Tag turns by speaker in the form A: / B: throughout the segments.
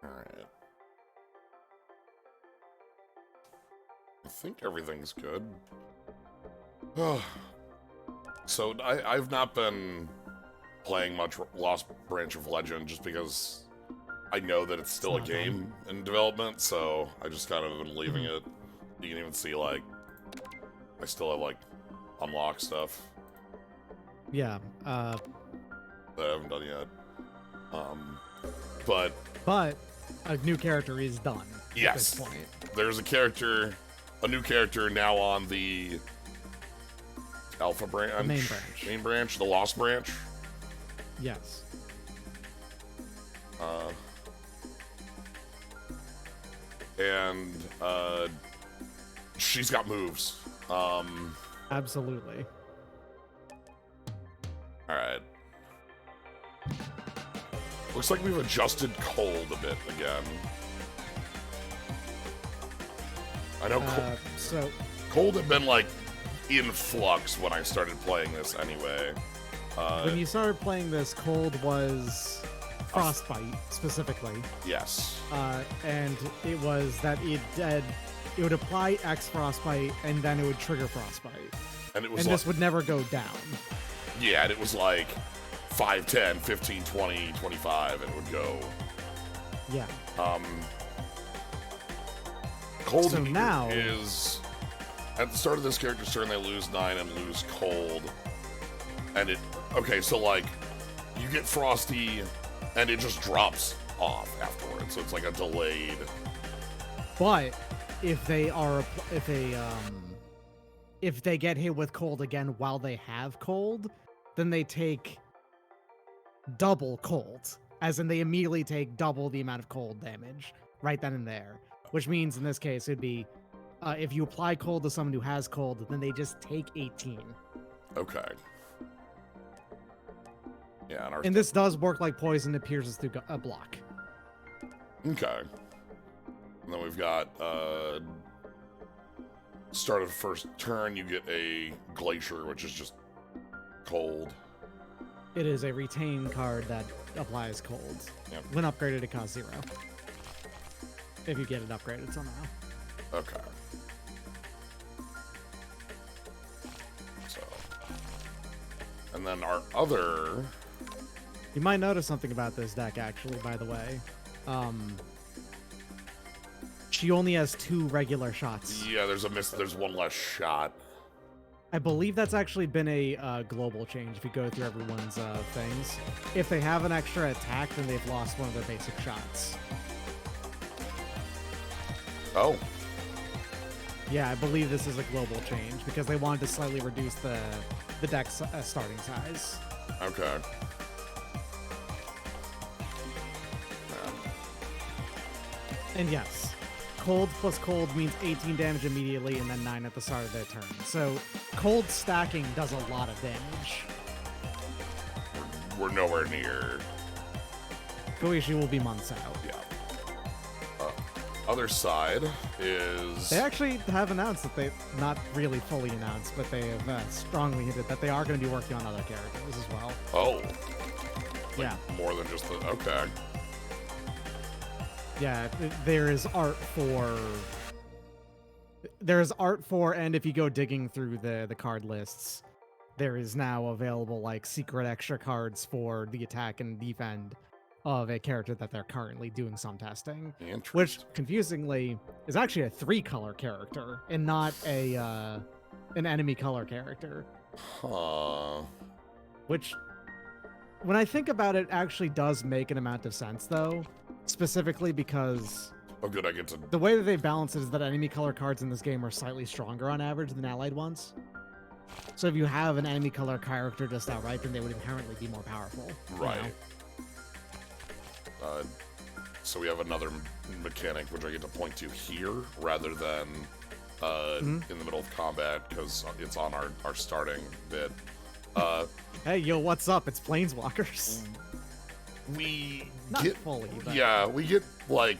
A: Alright. I think everything's good. So, I've not been playing much Lost Branch of Legend just because I know that it's still a game in development, so I just kind of been leaving it. You can even see, like, I still have, like, unlock stuff.
B: Yeah.
A: That I haven't done yet. But
B: a new character is done.
A: Yes.
B: At this point.
A: There's a new character now on the Alpha branch.
B: The main branch.
A: Main branch, the Lost branch.
B: Yes.
A: And she's got moves.
B: Absolutely.
A: Alright. Looks like we've adjusted cold a bit again. I know cold had been like in flux when I started playing this anyway.
B: When you started playing this, cold was frostbite specifically.
A: Yes.
B: And it was that it would apply X frostbite and then it would trigger frostbite.
A: And it was
B: this would never go down.
A: Yeah, and it was like 5, 10, 15, 20, 25, and it would go.
B: Yeah.
A: Cold
B: so now
A: is at the start of this character's turn they lose 9 and lose cold. And it so like you get frosty and it just drops off afterwards. So it's like a delayed.
B: But if they get hit with cold again while they have cold, then they take double cold. As in they immediately take double the amount of cold damage right then and there. Which means in this case it'd be if you apply cold to someone who has cold, then they just take 18.
A: Okay. Yeah,
B: and this does work like poison. It pierces through a block.
A: Okay. And then we've got start of the first turn, you get a Glacier, which is just cold.
B: It is a retain card that applies cold.
A: Yep.
B: When upgraded, it costs 0. If you get it upgraded somehow.
A: Okay. So. And then our other...
B: You might notice something about this deck, actually, by the way. She only has 2 regular shots.
A: Yeah, there's one less shot.
B: I believe that's actually been a global change if you go through everyone's things. If they have an extra attack, then they've lost one of their basic shots.
A: Oh.
B: Yeah, I believe this is a global change because they wanted to slightly reduce the deck's starting size.
A: Okay.
B: And yes, cold plus cold means 18 damage immediately and then 9 at the start of their turn. So cold stacking does a lot of damage.
A: We're nowhere near.
B: Goichi will be months out.
A: Yeah. Other side is...
B: They actually have announced that not really fully announced, but they have strongly hinted that they are going to be working on other characters as well.
A: Oh.
B: Yeah.
A: More than just the... Okay.
B: Yeah, there is art for... and if you go digging through the card lists, there is now available, like, secret extra cards for the attack and defend of a character that they're currently doing some testing. Which, confusingly, is actually a 3-color character, and not an enemy color character.
A: Huh.
B: Which, when I think about it, actually does make an amount of sense, though. Specifically because...
A: Oh, good, I get to...
B: The way that they balance it is that enemy color cards in this game are slightly stronger on average than allied ones. So if you have an enemy color character just outright, then they would inherently be more powerful.
A: Right. You know? So we have another mechanic which I get to point to here rather than in the middle of combat because it's on our starting bit.
B: Hey, yo, what's up? It's Planeswalkers.
A: We
B: Not
A: get
B: fully, but...
A: Yeah, we get like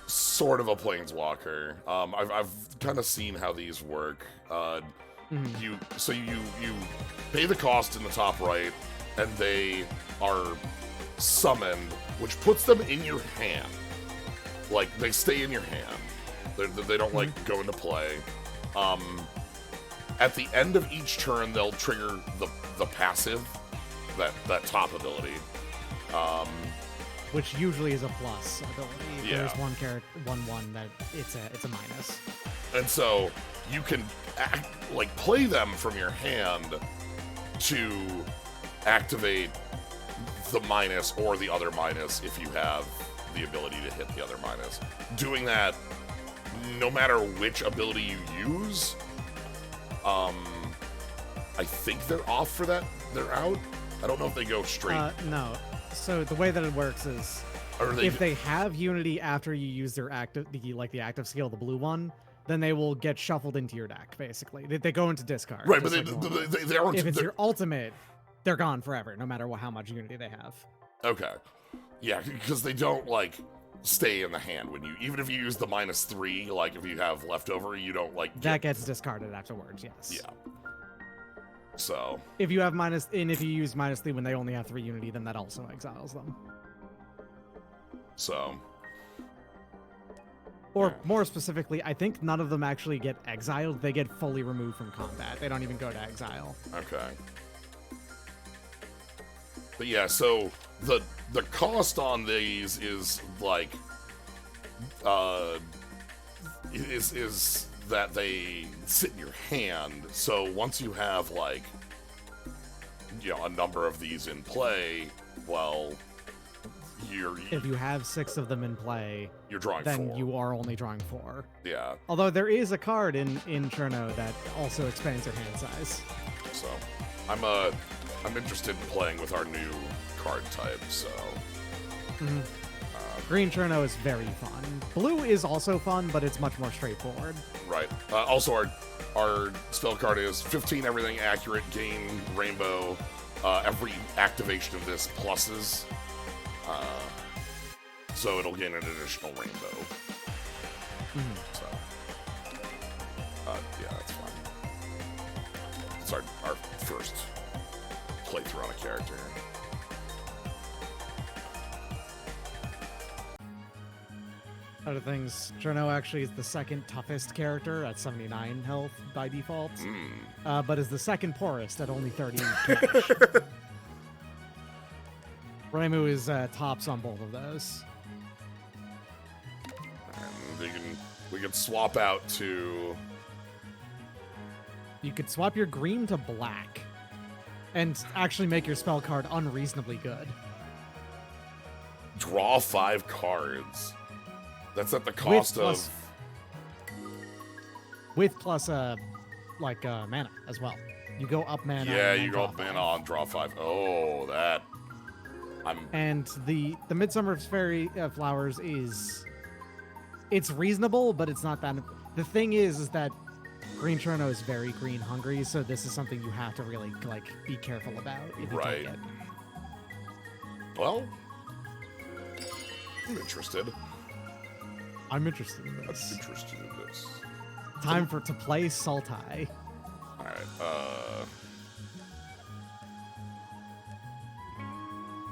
A: sort of a Planeswalker. I've kind of seen how these work. You pay the cost in the top right, and they are summoned which puts them in your hand. Like, they stay in your hand. They don't, like, go into play. At the end of each turn, they'll trigger the passive, that top ability.
B: Which usually is a plus ability.
A: Yeah.
B: There's one character, one that it's a minus.
A: And so you can play them from your hand to activate the minus or the other minus if you have the ability to hit the other minus. Doing that, no matter which ability you use, I think they're off for that. They're out. I don't know if they go straight.
B: No. So the way that it works is, if they have Unity after you use their active, the active skill, the blue one, then they will get shuffled into your deck. Basically, they go into discard.
A: Right, but they aren't.
B: If it's your ultimate, they're gone forever, no matter how much Unity they have.
A: Okay, yeah, because they don't stay in the hand when you, even if you use the -3, like if you have leftover, you don't
B: that gets discarded afterwards. Yes.
A: Yeah. So
B: if you have if you use -3 when they only have 3 Unity, then that also exiles them.
A: So.
B: Or
A: yeah.
B: more specifically, I think none of them actually get exiled. They get fully removed from combat. They don't even go to exile.
A: Okay. But yeah, so the cost on these is is that they sit in your hand. So once you have a number of these in play, well,
B: if you have 6 of them in play,
A: you're drawing
B: then
A: 4.
B: you are only drawing 4.
A: Yeah.
B: Although there is a card in Cirno that also expands your hand size.
A: So I'm interested in playing with our new card type. So.
B: Mm-hmm. Green Cirno is very fun. Blue is also fun, but it's much more straightforward.
A: Right. Also, our spell card is 15 everything accurate, gain rainbow. Every activation of this pluses. So it'll gain an additional rainbow.
B: Mm-hmm.
A: So, yeah, that's fine. It's our first playthrough on a character.
B: Other things, Cirno actually is the second toughest character at 79 health by default, but is the second poorest at only 30 cash. Reimu is tops on both of those.
A: And we can swap out to...
B: You could swap your green to black and actually make your spell card unreasonably good.
A: Draw 5 cards. That's at the cost of...
B: With plus, mana as well. You go up mana.
A: Yeah, you go up mana on draw 5. Oh, that...
B: And the Midsummer's Fairy Flowers is... It's reasonable, but it's not that... The thing is that Green Cirno is very green hungry, so this is something you have to really, be careful about if you
A: right.
B: take it.
A: Well, I'm interested.
B: I'm interested in this.
A: I'm interested in this.
B: Time to play Sultai.
A: Alright,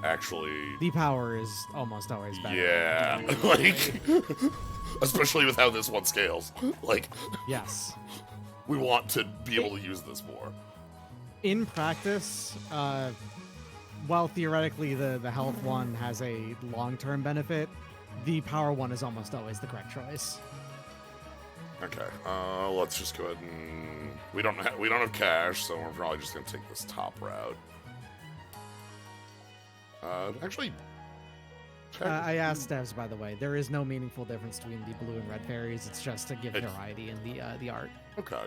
A: actually...
B: D-Power is almost always better.
A: Yeah, especially with how this one scales.
B: Yes.
A: We want to be able to use this more.
B: In practice, while theoretically the health one has a long-term benefit, the power one is almost always the correct choice.
A: Okay, let's just go ahead and... We don't have cash, so we're probably just gonna take this top route. Actually...
B: I asked devs, by the way. There is no meaningful difference between the blue and red fairies. It's just to give variety in the art.
A: Okay.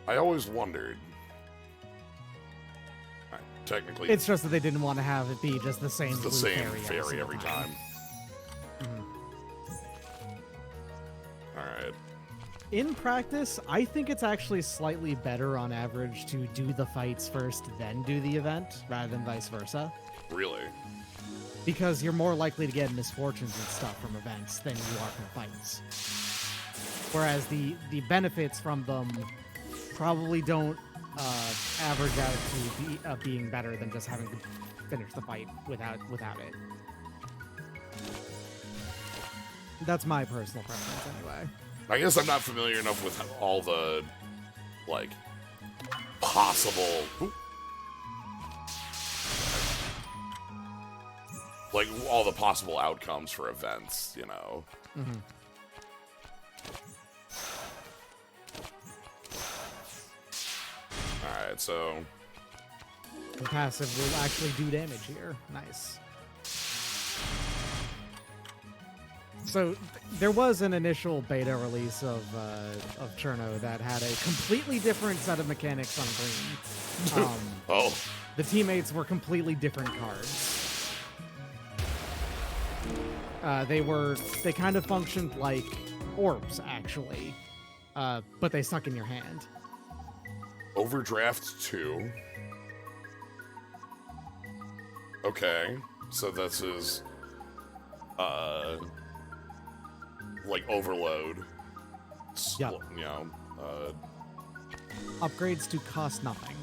A: I always wondered. Right, technically,
B: it's just that they didn't want to have it be just the same.
A: It's the
B: blue
A: same
B: fairy
A: every time. All right.
B: In practice, I think it's actually slightly better on average to do the fights first, then do the event, rather than vice versa.
A: Really?
B: Because you're more likely to get misfortunes and stuff from events than you are from fights. Whereas the benefits from them probably don't average out to being better than just having finish the fight without it. That's my personal preference, anyway.
A: I guess I'm not familiar enough with all the, like, possible... Like, all the possible outcomes for events, you know?
B: Mm-hmm.
A: Alright, so...
B: The passive will actually do damage here. Nice. So there was an initial beta release of Cirno that had a completely different set of mechanics on green.
A: Oh.
B: The teammates were completely different cards. They kind of functioned like orbs, actually, but they stuck in your hand.
A: Overdraft 2. Okay, so this is, like overload.
B: Yep.
A: You know,
B: Upgrades to cost nothing.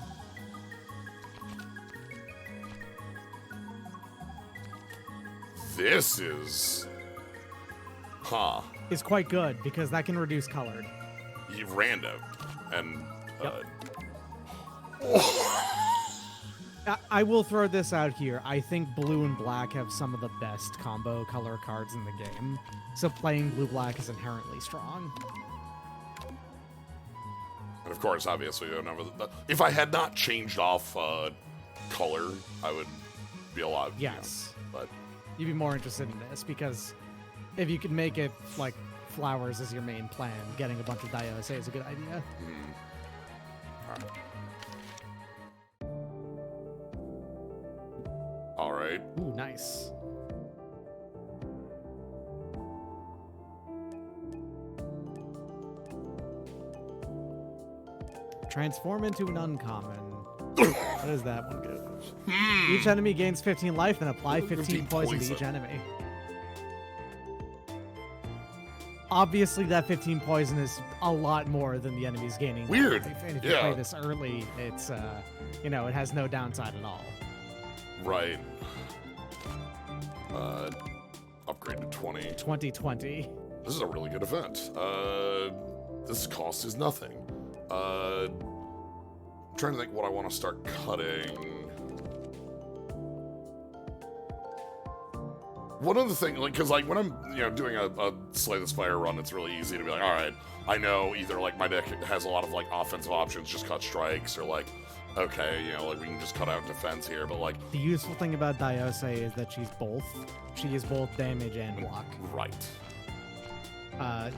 A: This is... Huh.
B: Is quite good because that can reduce colored.
A: Random. And,
B: I will throw this out here. I think blue and black have some of the best combo color cards in the game. So playing blue-black is inherently strong.
A: And of course, obviously, if I had not changed off color, I would be a lot...
B: Yes.
A: You know, but...
B: You'd be more interested in this because if you could make it like flowers as your main plan, getting a bunch of Diose is a good idea.
A: All right.
B: Ooh, nice. Transform into an uncommon. What does that one do? Each enemy gains 15 life, then apply 15 poison to each enemy. Obviously, that 15 poison is a lot more than the enemy's gaining.
A: Weird.
B: Life. And if you play this early, it's, you know, it has no downside at all.
A: Right. Upgrade to 20.
B: 2020.
A: This is a really good event. This cost is nothing. I'm trying to think what I want to start cutting. One of the things, like, because like when I'm, you know, doing a Slay the Spire run, it's really easy to be like, all right, I know either like my deck has a lot of like offensive options, just cut strikes, or like, okay, you know, like we can just cut out defense here, but like
B: the useful thing about Diose is that she's both. She is both damage and block.
A: Right.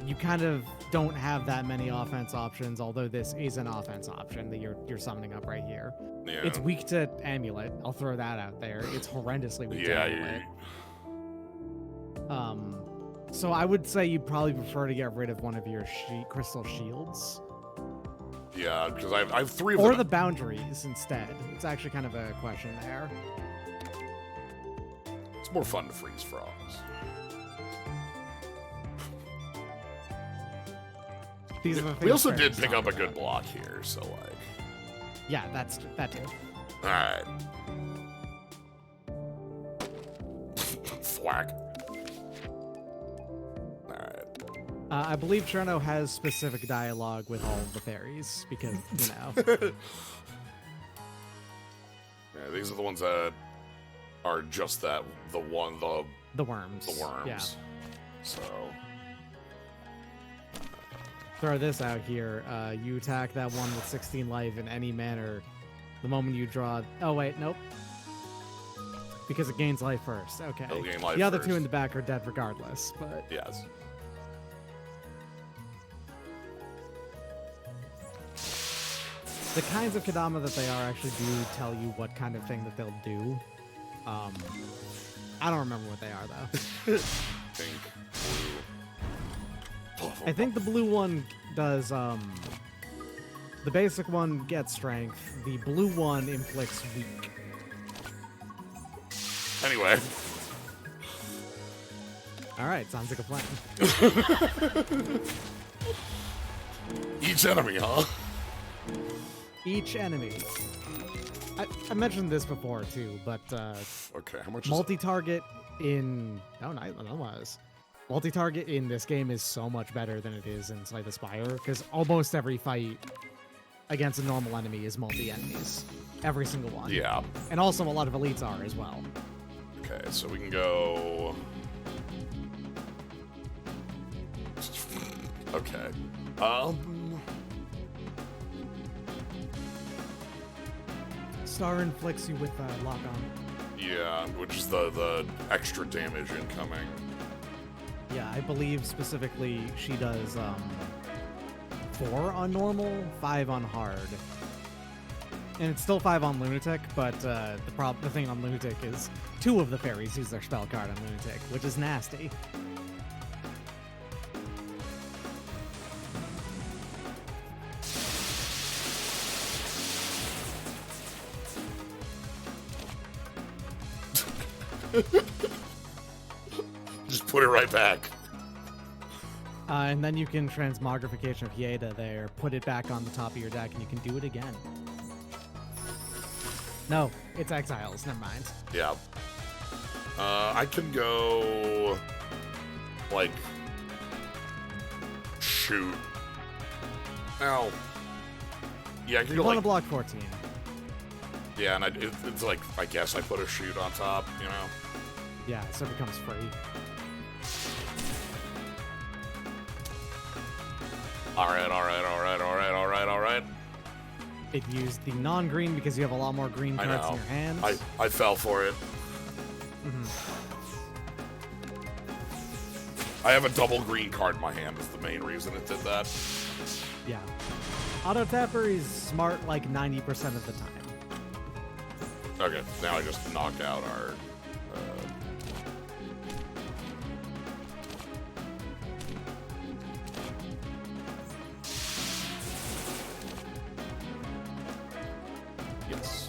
B: You kind of don't have that many offense options, although this is an offense option that you're summoning up right here.
A: Yeah.
B: It's weak to Amulet. I'll throw that out there. It's horrendously weak to Amulet. So I would say you'd probably prefer to get rid of one of your crystal shields.
A: Yeah, because I have 3 of
B: them. Or
A: them.
B: the boundaries instead. It's actually kind of a question there.
A: It's more fun to freeze frogs. We also did pick up a good block here, so like...
B: Yeah, that too.
A: Alright. Thwack. Alright.
B: I believe Cirno has specific dialogue with all of the fairies, because, you know...
A: Yeah, these are the ones that are just that, the worms.
B: The worms. Yeah.
A: So...
B: Throw this out here. You attack that one with 16 life in any manner. The moment you draw... Oh, wait, nope. Because it gains life first. Okay.
A: It'll gain life
B: the other
A: first.
B: 2 in the back are dead regardless, but...
A: Yes.
B: The kinds of Kadama that they are actually do tell you what kind of thing that they'll do. I don't remember what they are, though.
A: Pink, blue.
B: I think the blue one does, the basic one gets strength. The blue one inflicts weak.
A: Anyway.
B: Alright, sounds like a plan.
A: Each enemy, huh?
B: Each enemy. I mentioned this before too, but
A: Okay, how much is
B: multi-target in multi-target in this game is so much better than it is in Slay the Spire, because almost every fight against a normal enemy is multi-enemies. Every single one.
A: Yeah.
B: And also a lot of elites are as well.
A: Okay, so we can go... Okay.
B: Star inflicts you with lock on.
A: Yeah, which is the extra damage incoming.
B: Yeah, I believe specifically she does 4 on normal, 5 on hard. And it's still 5 on Lunatic, but the thing on Lunatic is 2 of the fairies use their spell card on Lunatic, which is nasty.
A: Just put it right back.
B: And then you can Transmogrification of Hieda there, put it back on the top of your deck, and you can do it again. No, it's Exiles, never mind.
A: Yeah. I can go... like... shoot. Ow. Yeah, I can
B: You
A: go
B: want
A: like...
B: to block 14.
A: Yeah, and it's like, I guess I put a shoot on top, you know?
B: Yeah, so it becomes free.
A: Alright.
B: It used the non-green because you have a lot more green
A: I
B: cards
A: know.
B: in your hands.
A: I fell for it. I have a double green card in my hand is the main reason it did that.
B: Yeah. Auto Tapper is smart like 90% of the time.
A: Okay, now I just knock out our... Yes.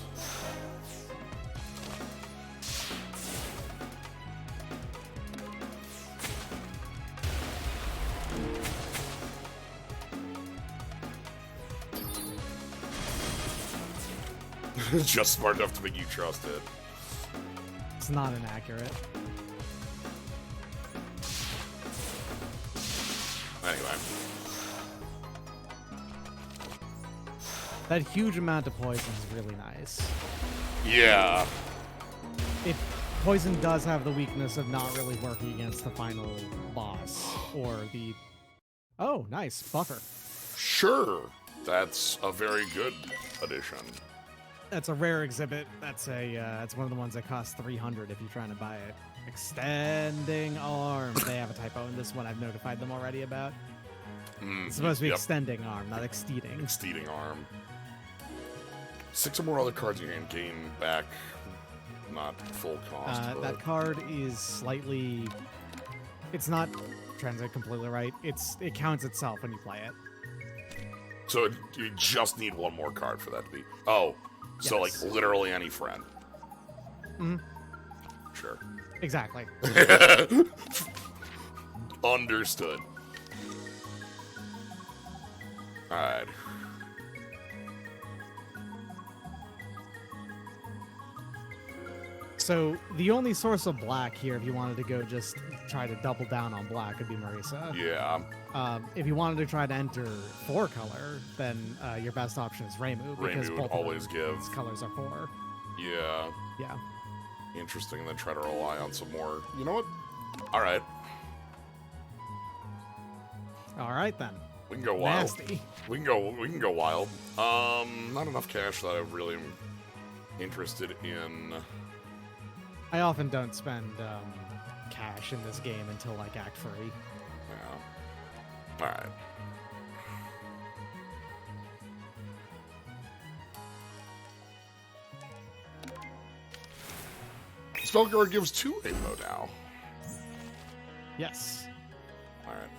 A: Just smart enough to make you trust it.
B: It's not inaccurate.
A: Anyway.
B: That huge amount of poison is really nice.
A: Yeah.
B: Poison does have the weakness of not really working against the final boss or the... Oh, nice. Buffer.
A: Sure. That's a very good addition.
B: That's a rare exhibit. That's one of the ones that costs 300 if you're trying to buy it. Extending arm. They have a typo in this one I've notified them already about. It's supposed to be extending arm, not exceeding.
A: Exceeding arm. 6 or more other cards you can gain back, not full cost.
B: That card is slightly... It's not translate completely right. It counts itself when you play it.
A: So you just need one more card for that to be... Oh, so
B: Yes.
A: like literally any friend.
B: Mm-hmm.
A: Sure.
B: Exactly.
A: Understood. Alright.
B: So the only source of black here, if you wanted to go just try to double down on black, would be Marisa.
A: Yeah.
B: If you wanted to try to enter 4 color, then your best option is Reimu, because
A: Reimu
B: both
A: always
B: of
A: give.
B: its colors are 4.
A: Yeah.
B: Yeah.
A: Interesting, then try to rely on some more. You know what? Alright.
B: All right then.
A: We can go wild.
B: Nasty.
A: We can go wild. Not enough cash that I really am interested in.
B: I often don't spend cash in this game until like Act 3.
A: Yeah. Alright. Spellguard gives 2 rainbow now.
B: Yes.
A: Alright,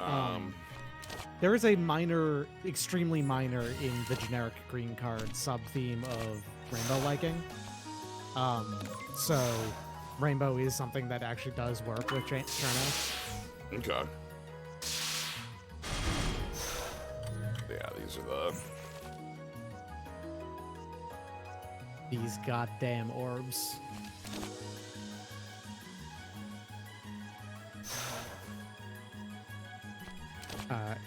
B: There is a minor, extremely minor in the generic green card sub-theme of rainbow liking. So rainbow is something that actually does work with Cirno.
A: Okay. Yeah, these are the...
B: These goddamn orbs.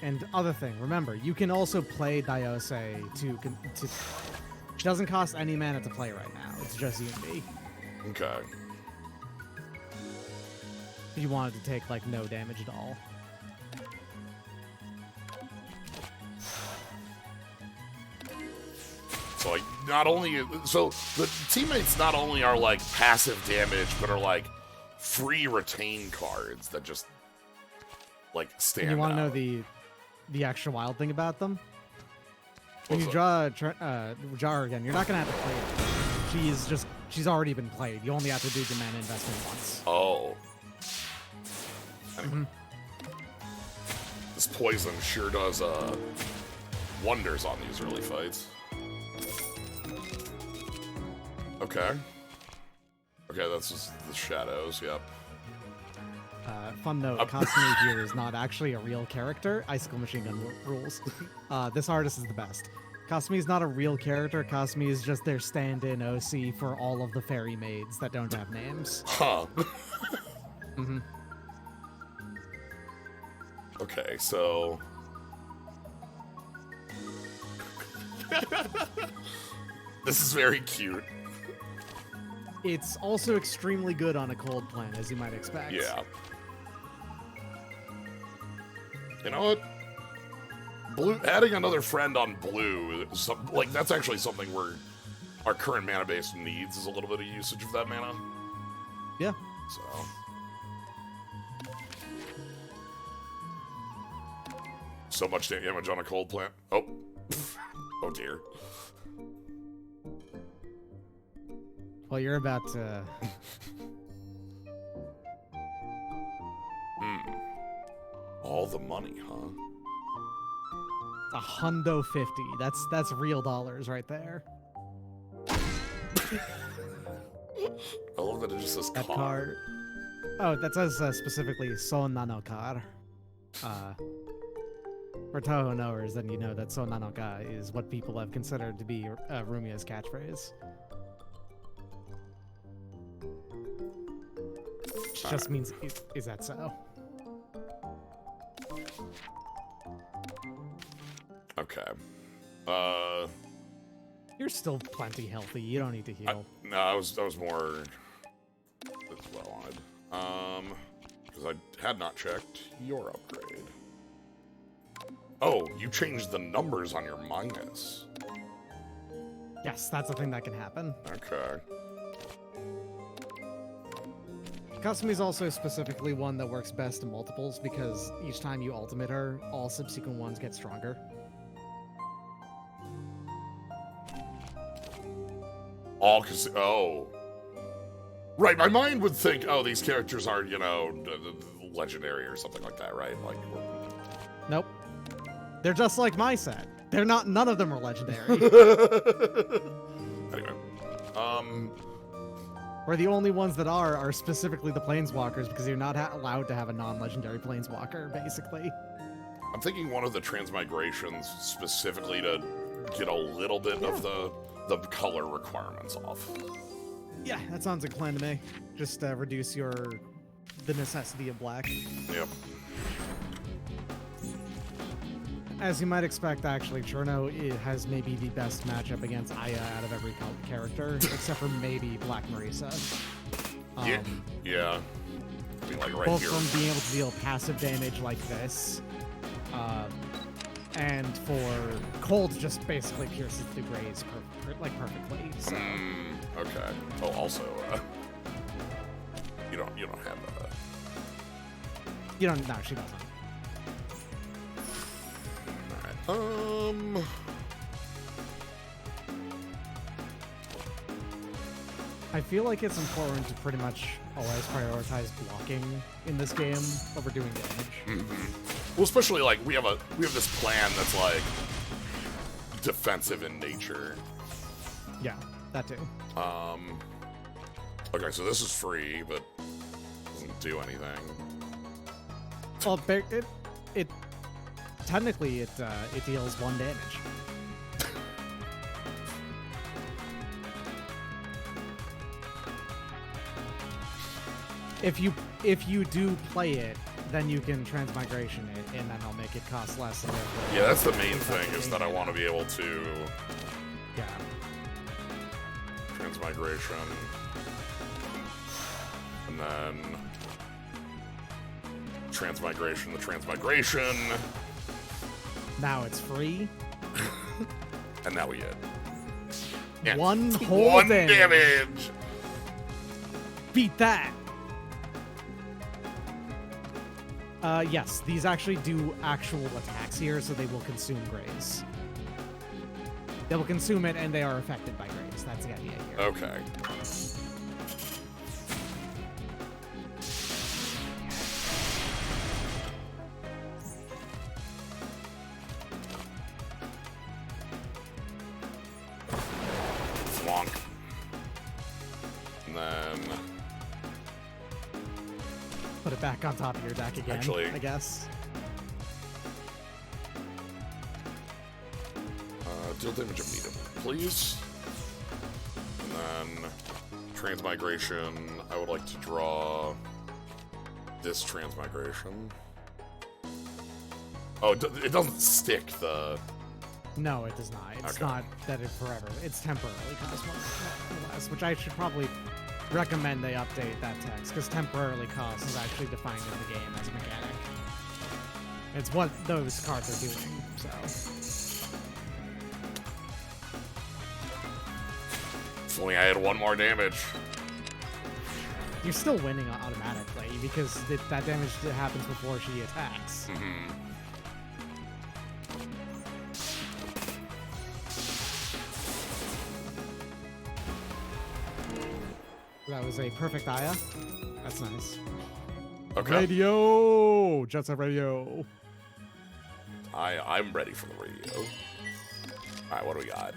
B: And other thing, remember, you can also play Diose to. She doesn't cost any mana to play right now. It's just you and me.
A: Okay.
B: If you wanted to take like no damage at all.
A: So like, not only so the teammates not only are like passive damage, but are like free retain cards that just like stand out.
B: You want to know the extra wild thing about them? When
A: What's
B: you draw Jar again, you're not gonna have to play her. She's already been played. You only have to do the mana investment once.
A: Oh. Anyway. This poison sure does wonders on these early fights. Okay. Okay, that's just the shadows, yep.
B: Fun note, Kasumi here is not actually a real character. Icicle Machine Gun rules. This artist is the best. Kasumi is not a real character. Kasumi is just their stand-in OC for all of the fairy maids that don't have names.
A: Huh. Okay, so... This is very cute.
B: It's also extremely good on a cold plan, as you might expect.
A: Yeah. You know what? Blue, adding another friend on blue, like that's actually something where our current mana base needs is a little bit of usage of that mana.
B: Yeah.
A: So. So much damage on a cold plant. Oh. Oh dear.
B: Well, you're about to...
A: All the money, huh?
B: $150. That's real dollars right there.
A: I love that it just says
B: That
A: car.
B: card. Oh, that says specifically So Nano Kar. For Touhou knowers, then you know that So Nano Ka is what people have considered to be Rumia's catchphrase. Which just means, is that so?
A: Okay.
B: You're still plenty healthy. You don't need to heal.
A: No, I was more. That's what I wanted. Because I had not checked your upgrade. Oh, you changed the numbers on your minus.
B: Yes, that's a thing that can happen.
A: Okay.
B: Kasumi is also specifically one that works best in multiples because each time you ultimate her, all subsequent ones get stronger.
A: Oh. Right, my mind would think, oh, these characters are, you know, legendary or something like that, right? Like.
B: Nope. They're just like my set. They're not. None of them are legendary.
A: Anyway.
B: Where the only ones that are specifically the planeswalkers because you're not allowed to have a non-legendary planeswalker, basically.
A: I'm thinking one of the transmigrations specifically to get a little bit of the color requirements off.
B: Yeah, that sounds like a plan to me. Just reduce the necessity of black.
A: Yep.
B: As you might expect, actually, Cirno has maybe the best matchup against Aya out of every character, except for maybe Black Marisa.
A: Yeah. I mean, like right
B: both
A: here.
B: from being able to deal passive damage like this, and for cold just basically pierces through grays perfectly. So.
A: Okay. Oh, also, you don't have
B: You don't. No, she doesn't. I feel like it's important to pretty much always prioritize blocking in this game over doing damage.
A: Well, especially like we have this plan that's like defensive in nature.
B: Yeah, that too.
A: Okay, so this is free, but doesn't do anything.
B: Well, it technically it deals 1 damage. if you do play it, then you can transmigration it, and then I'll make it cost less. And
A: Yeah, that's the main thing, is that I want to be able to...
B: Yeah.
A: Transmigration. And then... Transmigration, the transmigration.
B: Now it's free.
A: And now we get... Yeah.
B: One whole
A: One
B: damage.
A: damage!
B: Beat that! Yes, these actually do actual attacks here, so they will consume graze. They will consume it, and they are affected by graze. That's the idea here.
A: Okay. Flonk. And then...
B: Put it back on top of your deck again,
A: Actually-
B: I guess.
A: Deal damage immediately, please. And then... Transmigration. I would like to draw... this transmigration. Oh, it doesn't stick the...
B: No, it does not. It's
A: Okay.
B: not that it forever. It's temporarily cost one less, which I should probably recommend they update that text, because temporarily cost is actually defined in the game as a mechanic. It's what those cards are doing, so...
A: If only I had one more damage.
B: You're still winning automatically, because that damage happens before she attacks.
A: Mm-hmm.
B: That was a perfect Aya. That's nice.
A: Okay.
B: Radio! Jet Set Radio.
A: I'm ready for the radio. Alright, what do we got?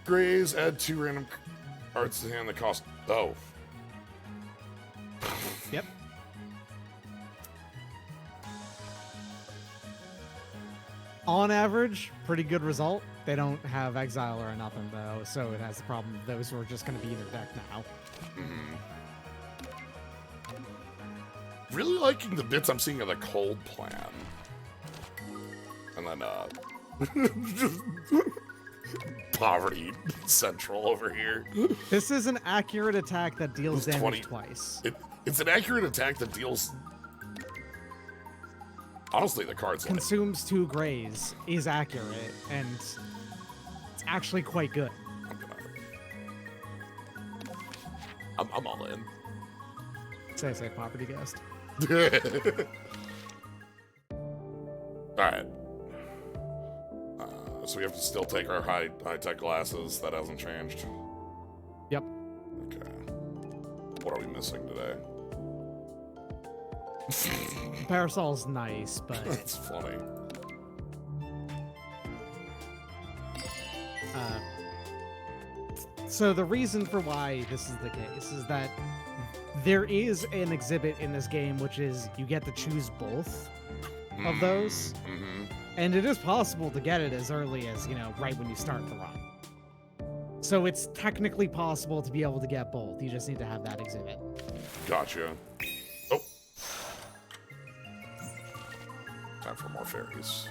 A: Graze, add 2 random cards to hand that cost... Oh.
B: Yep. On average, pretty good result. They don't have Exile or nothing, though, so it has the problem of those who are just going to be in their deck now.
A: Mm-hmm. Really liking the bits I'm seeing of the cold plan. And then, just poverty central over here.
B: This is an accurate attack that deals
A: It's
B: damage
A: 20
B: twice.
A: It's an accurate attack that deals... Honestly, the card's like...
B: Consumes 2 grays, is accurate, and it's actually quite good.
A: I'm all in.
B: Say Poverty Ghost.
A: Alright. So we have to still take our high-tech glasses. That hasn't changed.
B: Yep.
A: Okay. What are we missing today?
B: Parasol's nice, but...
A: That's funny.
B: So the reason for why this is the case is that there is an exhibit in this game which is you get to choose both of those,
A: Mm-hmm.
B: and it is possible to get it as early as, you know, right when you start the run. So it's technically possible to be able to get both. You just need to have that exhibit.
A: Gotcha. Oh. Time for more fairies.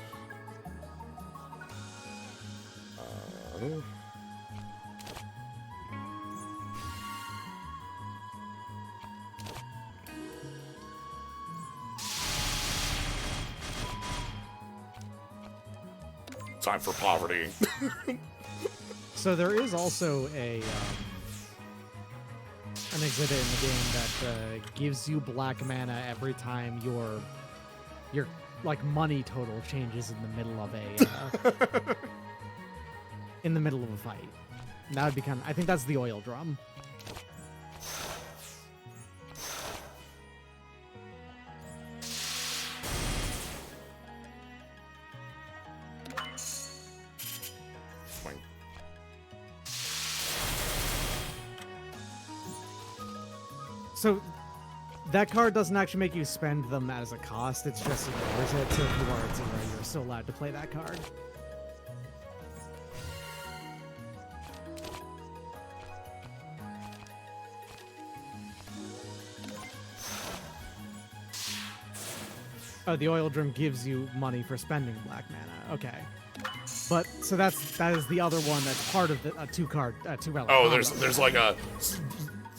A: Time for poverty.
B: So there is also an exhibit in the game that gives you black mana every time your like money total changes in the middle of a in the middle of a fight. And that would be kind of, I think that's the oil drum.
A: Swing.
B: So that card doesn't actually make you spend them as a cost. It's just ignores it. So if you are at 0, you're still allowed to play that card. Oh, the oil drum gives you money for spending black mana. Okay. But so that is the other one that's part of the two relic.
A: Oh,
B: combo.
A: there's like a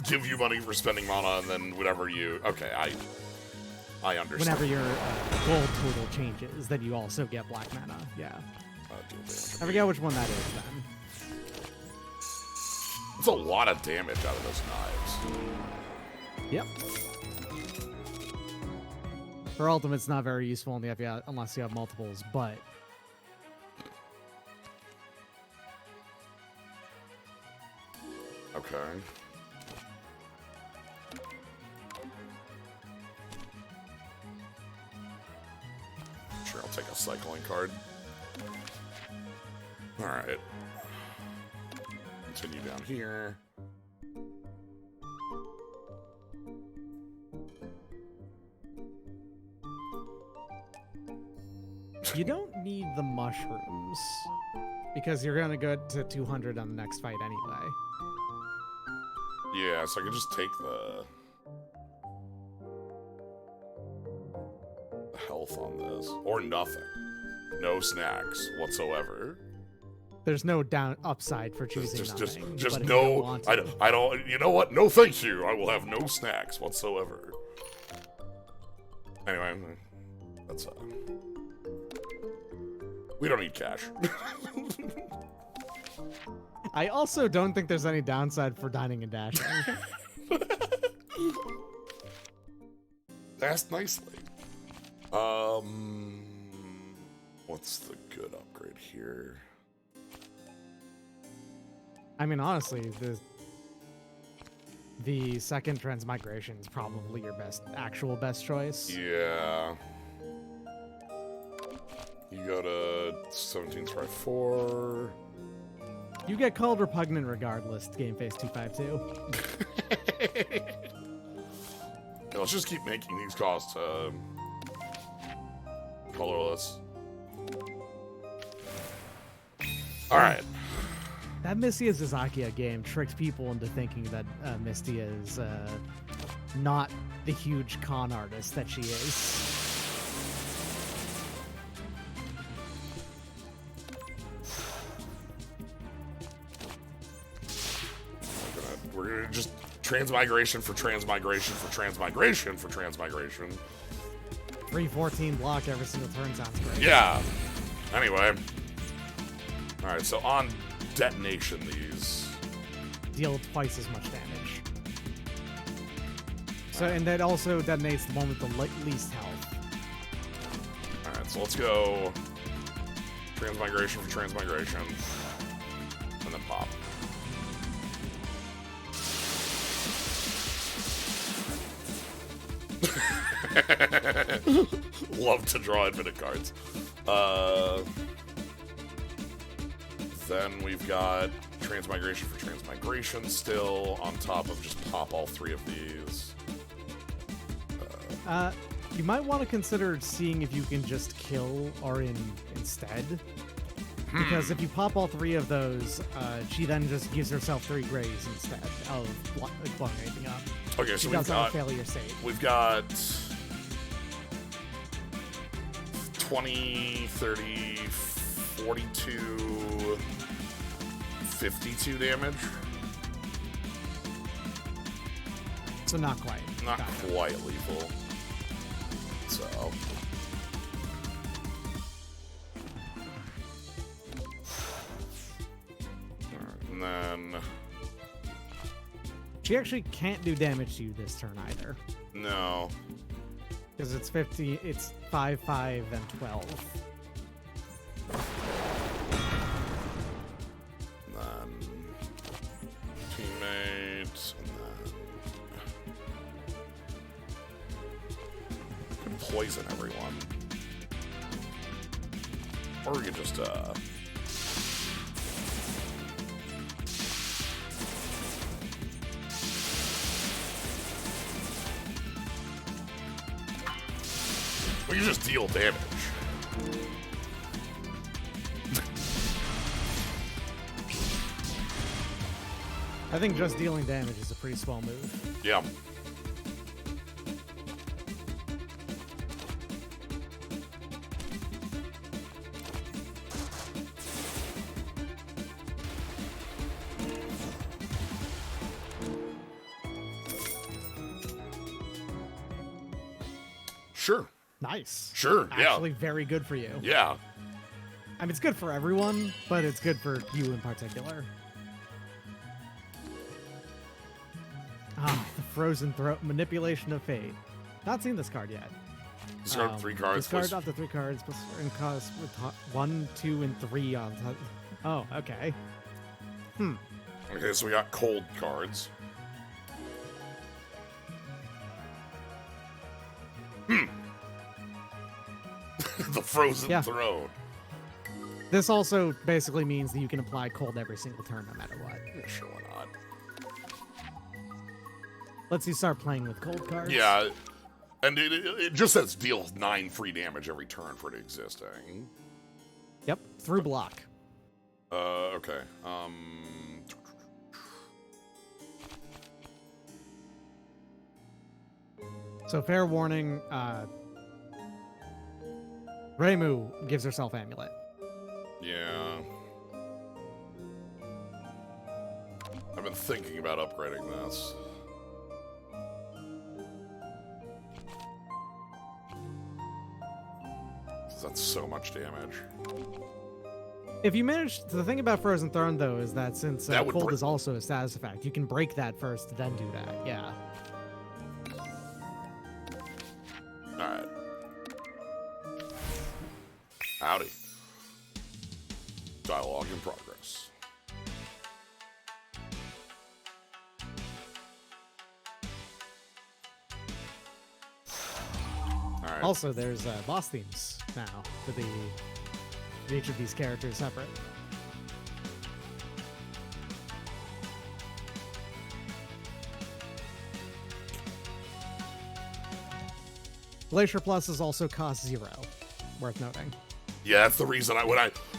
A: give you money for spending mana, and then whatever you. Okay, I understand.
B: Whenever your gold total changes, then you also get black mana. Yeah. I forget which one that is then.
A: It's a lot of damage out of those knives.
B: Yep. For ultimate, it's not very useful unless you have multiples, but.
A: Okay. Sure, I'll take a cycling card. Alright. Continue down here.
B: You don't need the mushrooms, because you're going to go to 200 on the next fight anyway.
A: Yeah, so I can just take the health on this. Or nothing. No snacks whatsoever.
B: There's no upside for choosing
A: Just
B: nothing.
A: no. I don't. You know what? No, thank you. I will have no snacks whatsoever. Anyway, that's we don't need cash.
B: I also don't think there's any downside for dining and dashing.
A: That's nicely. What's the good upgrade here?
B: I mean, honestly, the second transmigration is probably your actual best choice.
A: Yeah. You go to 17 try 4.
B: You get called repugnant regardless, Game Face 252.
A: Yeah, let's just keep making these costs colorless. Alright.
B: That Mistia Zazakia game tricked people into thinking that Mistia is not the huge con artist that she is.
A: We're gonna just transmigration for transmigration for transmigration for transmigration.
B: 314 block every single turn sounds great.
A: Yeah. Anyway. Alright, so on detonation, these
B: deal twice as much damage. So, and that also detonates the one with the least health.
A: Alright, so let's go transmigration for transmigration. And then pop. Love to draw infinite cards. Then we've got transmigration for transmigration still on top of just pop all three of these.
B: You might want to consider seeing if you can just kill Orin instead. Because if you pop all three of those, she then just gives herself 3 grays instead of blowing anything up.
A: Okay, so we've got
B: failure state.
A: We've got 20, 30, 42, 52 damage.
B: So not quite.
A: Not quite lethal. So. And then.
B: She actually can't do damage to you this turn either.
A: No.
B: Because it's 50, it's 5, 5, and 12.
A: And then teammate, and then can poison everyone. Or we could just we can just deal damage.
B: I think just dealing damage is a pretty swell move.
A: Yeah. Sure.
B: Nice.
A: Sure, yeah.
B: Actually, very good for you.
A: Yeah.
B: I mean, it's good for everyone, but it's good for you in particular. Ah, the Frozen Throat, Manipulation of Fate. Not seen this card yet.
A: Discard 3 cards.
B: Discard up to 3 cards, and cost with 1, 2, and 3 on top. Oh, okay.
A: Okay, so we got cold cards. The Frozen Throne.
B: This also basically means that you can apply cold every single turn, no matter what.
A: Yeah, sure, why not?
B: Lets you start playing with cold cards.
A: Yeah, and it just says deal 9 free damage every turn for it existing.
B: Yep, through block.
A: Okay.
B: So fair warning, Reimu gives herself Amulet.
A: Yeah. I've been thinking about upgrading this. That's so much damage.
B: If you manage, the thing about Frozen Throne though is that since
A: That would
B: cold is also a status effect, you can break that first, then do that. Yeah.
A: All right. Howdy. Dialogue in progress. All right.
B: Also, there's boss themes now for each of these characters separate. Glacier Plus is also cost 0, worth noting.
A: Yeah, that's the reason I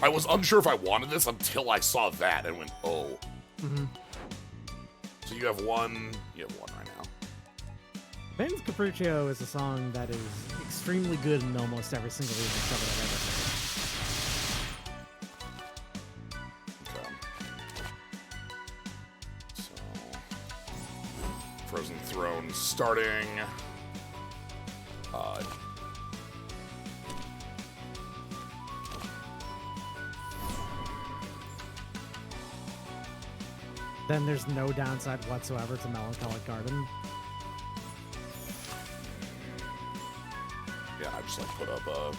A: was unsure if I wanted this until I saw that and went, oh.
B: Mm-hmm.
A: So you have one right now.
B: Ben's Capriccio is a song that is extremely good in almost every single remix of it I've ever heard.
A: Frozen Throne starting.
B: Then there's no downside whatsoever to Melancholic Garden.
A: Yeah, I just put up a...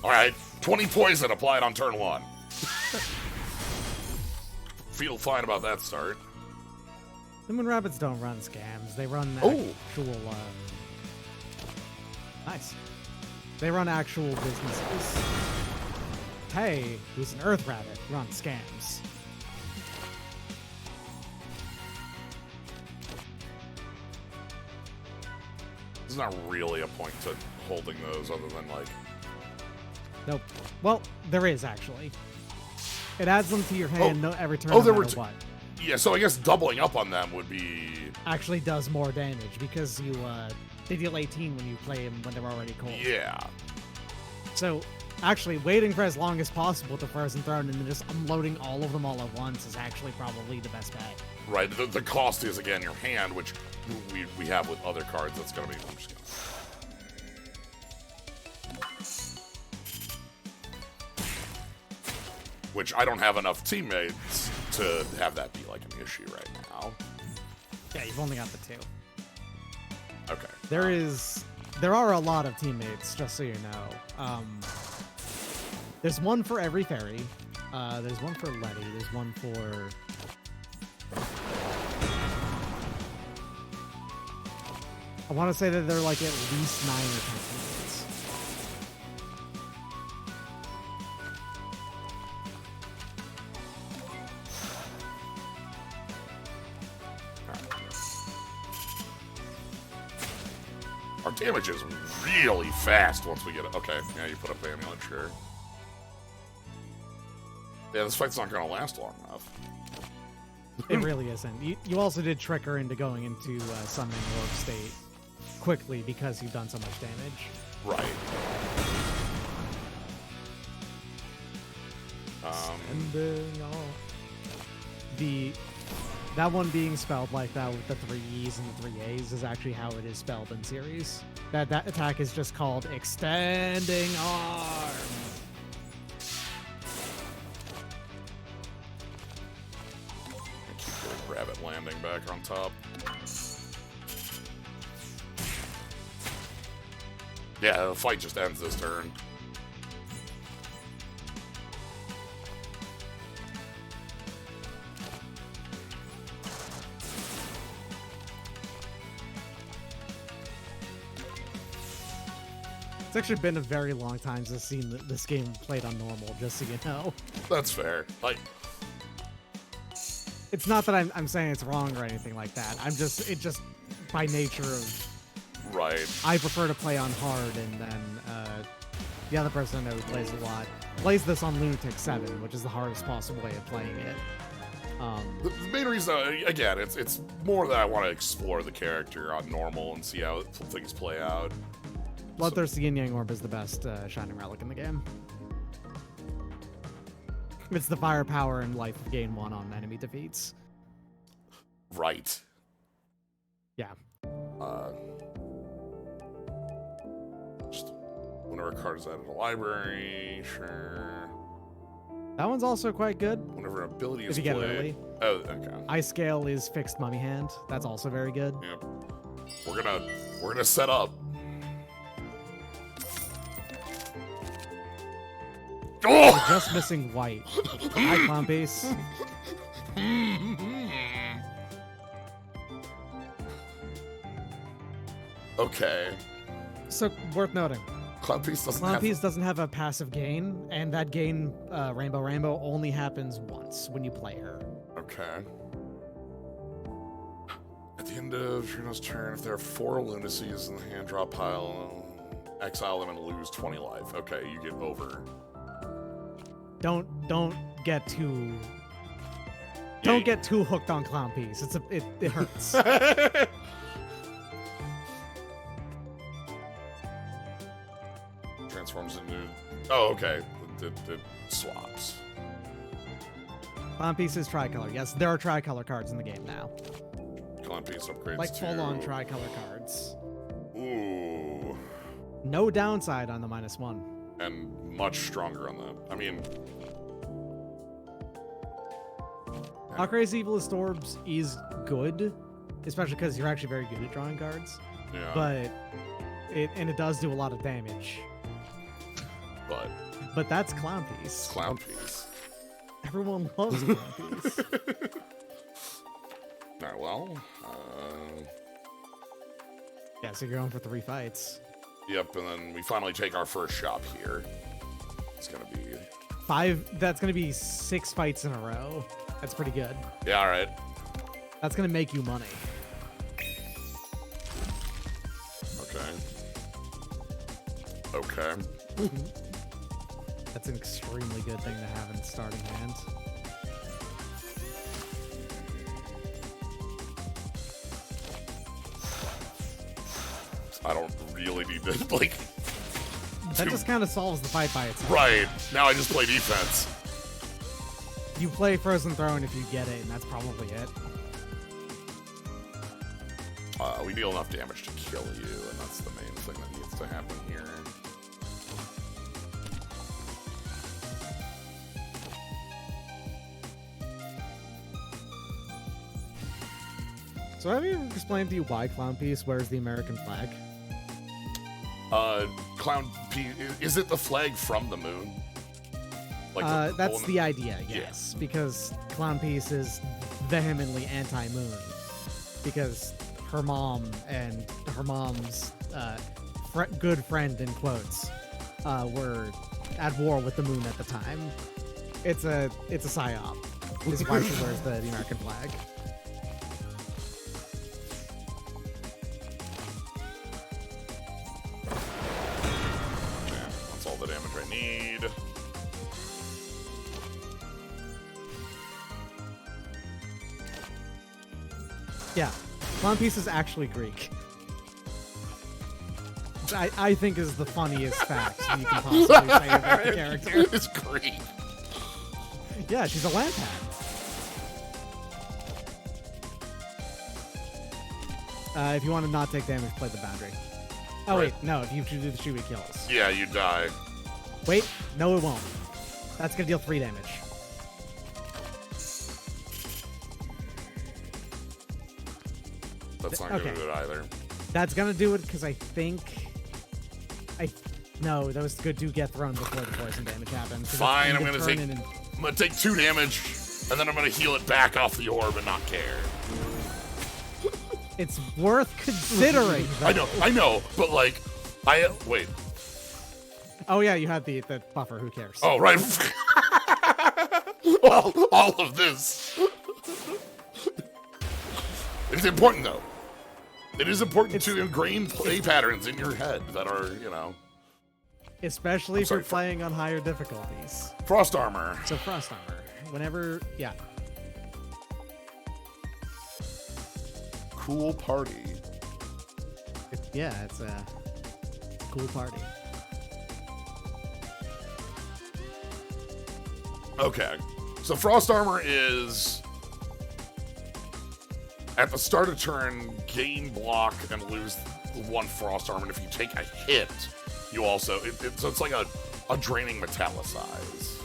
A: Alright, 20 poison applied on turn 1. Feel fine about that start.
B: The Moon Rapids don't run scams. They run actual... Nice. They run actual businesses. Hey, who's an Earth Rabbit, runs scams.
A: There's not really a point to holding those other than,
B: Nope. Well, there is, actually. It adds them to your hand every turn
A: there were
B: what.
A: Yeah, so I guess doubling up on them would be...
B: Actually does more damage, because they deal 18 when you play them when they're already cold.
A: Yeah.
B: So, actually, waiting for as long as possible to Frozen Throne and then just unloading all of them all at once is actually probably the best bet.
A: Right, the cost is, again, your hand, which we have with other cards. That's going to be... I'm just going to... Which I don't have enough teammates to have that be, an issue right now.
B: Yeah, you've only got the 2.
A: Okay.
B: There are a lot of teammates, just so you know. There's one for every fairy. There's one for Letty. There's one for... I want to say that they're at least 9 or 10 teammates.
A: Our damage is really fast once we get it. Okay, yeah, you put up the amulet, sure. Yeah, this fight's not going to last long enough.
B: It really isn't. You also did trick her into going into summoning orb state quickly because you've done so much damage.
A: Right.
B: Spending all... The That one being spelled like that with the 3 E's and the 3 A's is actually how it is spelled in series. That attack is just called Extending Arm.
A: Rabbit landing back on top. Yeah, the fight just ends this turn.
B: It's actually been a very long time since I've seen this game played on normal, just so you know.
A: That's fair. Like,
B: it's not that I'm saying it's wrong or anything like that. It just by nature of
A: right.
B: I prefer to play on hard, and then the other person I know who plays a lot plays this on Lunatic 7, which is the hardest possible way of playing it.
A: The main reason, again, it's more that I want to explore the character on normal and see how things play out.
B: Bloodthirsty Yin Yang Orb is the best Shining Relic in the game. It's the firepower and life gain 1 on enemy defeats.
A: Right.
B: Yeah.
A: Just whenever a card is added to the library, sure.
B: That one's also quite good.
A: Whenever an ability is
B: if you
A: played.
B: get it early.
A: Oh, okay.
B: Ice Scale is fixed mummy hand. That's also very good.
A: Yep. We're gonna set up.
B: We're just missing white. Hi, Clown Piece.
A: Okay.
B: So, worth noting.
A: Clown Piece
B: doesn't have a passive gain, and that gain, Rainbow, only happens once when you play her.
A: Okay. At the end of Cirno's turn, if there are 4 lunacies in the hand draw pile, exile them and lose 20 life. Okay, you get over.
B: Don't get too hooked on Clown Piece. It hurts.
A: Transforms into. Oh, okay. It swaps.
B: Clown Piece is tricolor. Yes, there are tricolor cards in the game now.
A: Clown Piece upgrades
B: like
A: to...
B: full-on tricolor cards.
A: Ooh.
B: No downside on the -1.
A: And much stronger on that. I mean...
B: How Crazy Evilist Orbs is good, especially because you're actually very good at drawing cards.
A: Yeah.
B: But it does do a lot of damage. But that's Clown Piece.
A: Clown Piece.
B: Everyone loves Clown Piece.
A: Alright, well,
B: yeah, so you're going for 3 fights.
A: Yep, and then we finally take our first shop here. It's gonna be
B: 5. That's gonna be 6 fights in a row. That's pretty good.
A: Yeah, all right.
B: That's gonna make you money.
A: Okay.
B: That's an extremely good thing to have in the starting hand.
A: I don't really need to, like...
B: That just kind of solves the fight by itself.
A: Right. Now I just play defense.
B: You play Frozen Throne if you get it, and that's probably it.
A: We deal enough damage to kill you, and that's the main thing that needs to happen here.
B: So have you ever explained to you why Clown Piece wears the American flag?
A: Clown Piece, is it the flag from the moon? Like
B: that's the idea, yes. Yeah. Because Clown Piece is vehemently anti-moon. Because her mom and her mom's good friend, in quotes, were at war with the moon at the time. It's a psyop. Is why she wears the American flag.
A: That's all the damage I need.
B: Yeah, Clown Piece is actually Greek. Which I think is the funniest fact you can possibly say about the character.
A: It's Greek.
B: Yeah, she's a Lampad. If you want to not take damage, play the boundary. Oh,
A: Right.
B: wait, no, if you do the Shubi kills.
A: Yeah, you die.
B: Wait, no, it won't. That's going to deal 3 damage.
A: That's not going to
B: Okay.
A: do it either.
B: That's going to do it because I think... No, those do get thrown before the poison damage happens. 'cause
A: Fine,
B: it's
A: I'm gonna
B: turn
A: take-
B: in and-
A: I'm going to take 2 damage, and then I'm going to heal it back off the orb and not care.
B: It's worth considering.
A: I know, but like, wait.
B: Oh, yeah, you had the buffer. Who cares?
A: Oh, right. Well, all of this. It's important, though. It is important to ingrain play patterns in your head that are, you know.
B: Especially if you're playing on higher difficulties.
A: Frost armor.
B: So Frost Armor. Whenever... Yeah.
A: Cool party.
B: It's a cool party.
A: Okay. So Frost armor is... At the start of turn, gain block and lose 1 Frost armor. And if you take a hit, you also... So it's like a draining metallicize.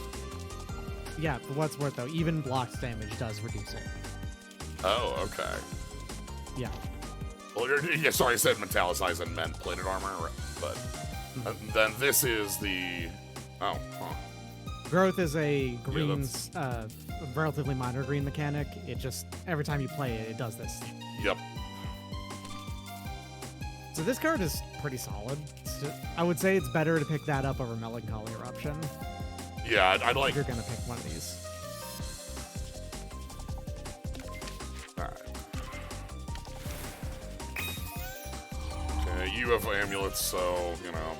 B: Yeah, for what's worth, though, even blocked damage does reduce it.
A: Oh, okay.
B: Yeah.
A: Well, yeah, sorry, I said metallicize and meant plated armor, but then this is the... Oh, huh.
B: Growth is a green, relatively minor green mechanic. It just, every time you play it, it does this.
A: Yep.
B: So this card is pretty solid. I would say it's better to pick that up over Melancholy Eruption.
A: Yeah, I'd like...
B: If you're going to pick one of these.
A: Okay, you have amulets, so, you know...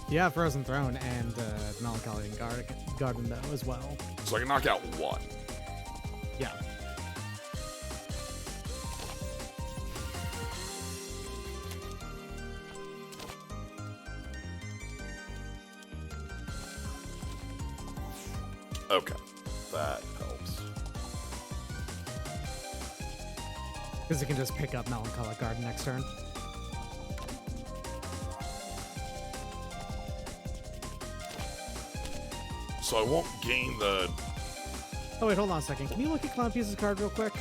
B: Yeah, Frozen Throne and Melancholy and Garden, though, as well.
A: So I can knock out 1.
B: Yeah.
A: Okay, that helps.
B: Because it can just pick up Melancholic Garden next turn.
A: So I won't gain the...
B: Oh, wait, hold on a second. Can you look at Clown Piece's card real quick?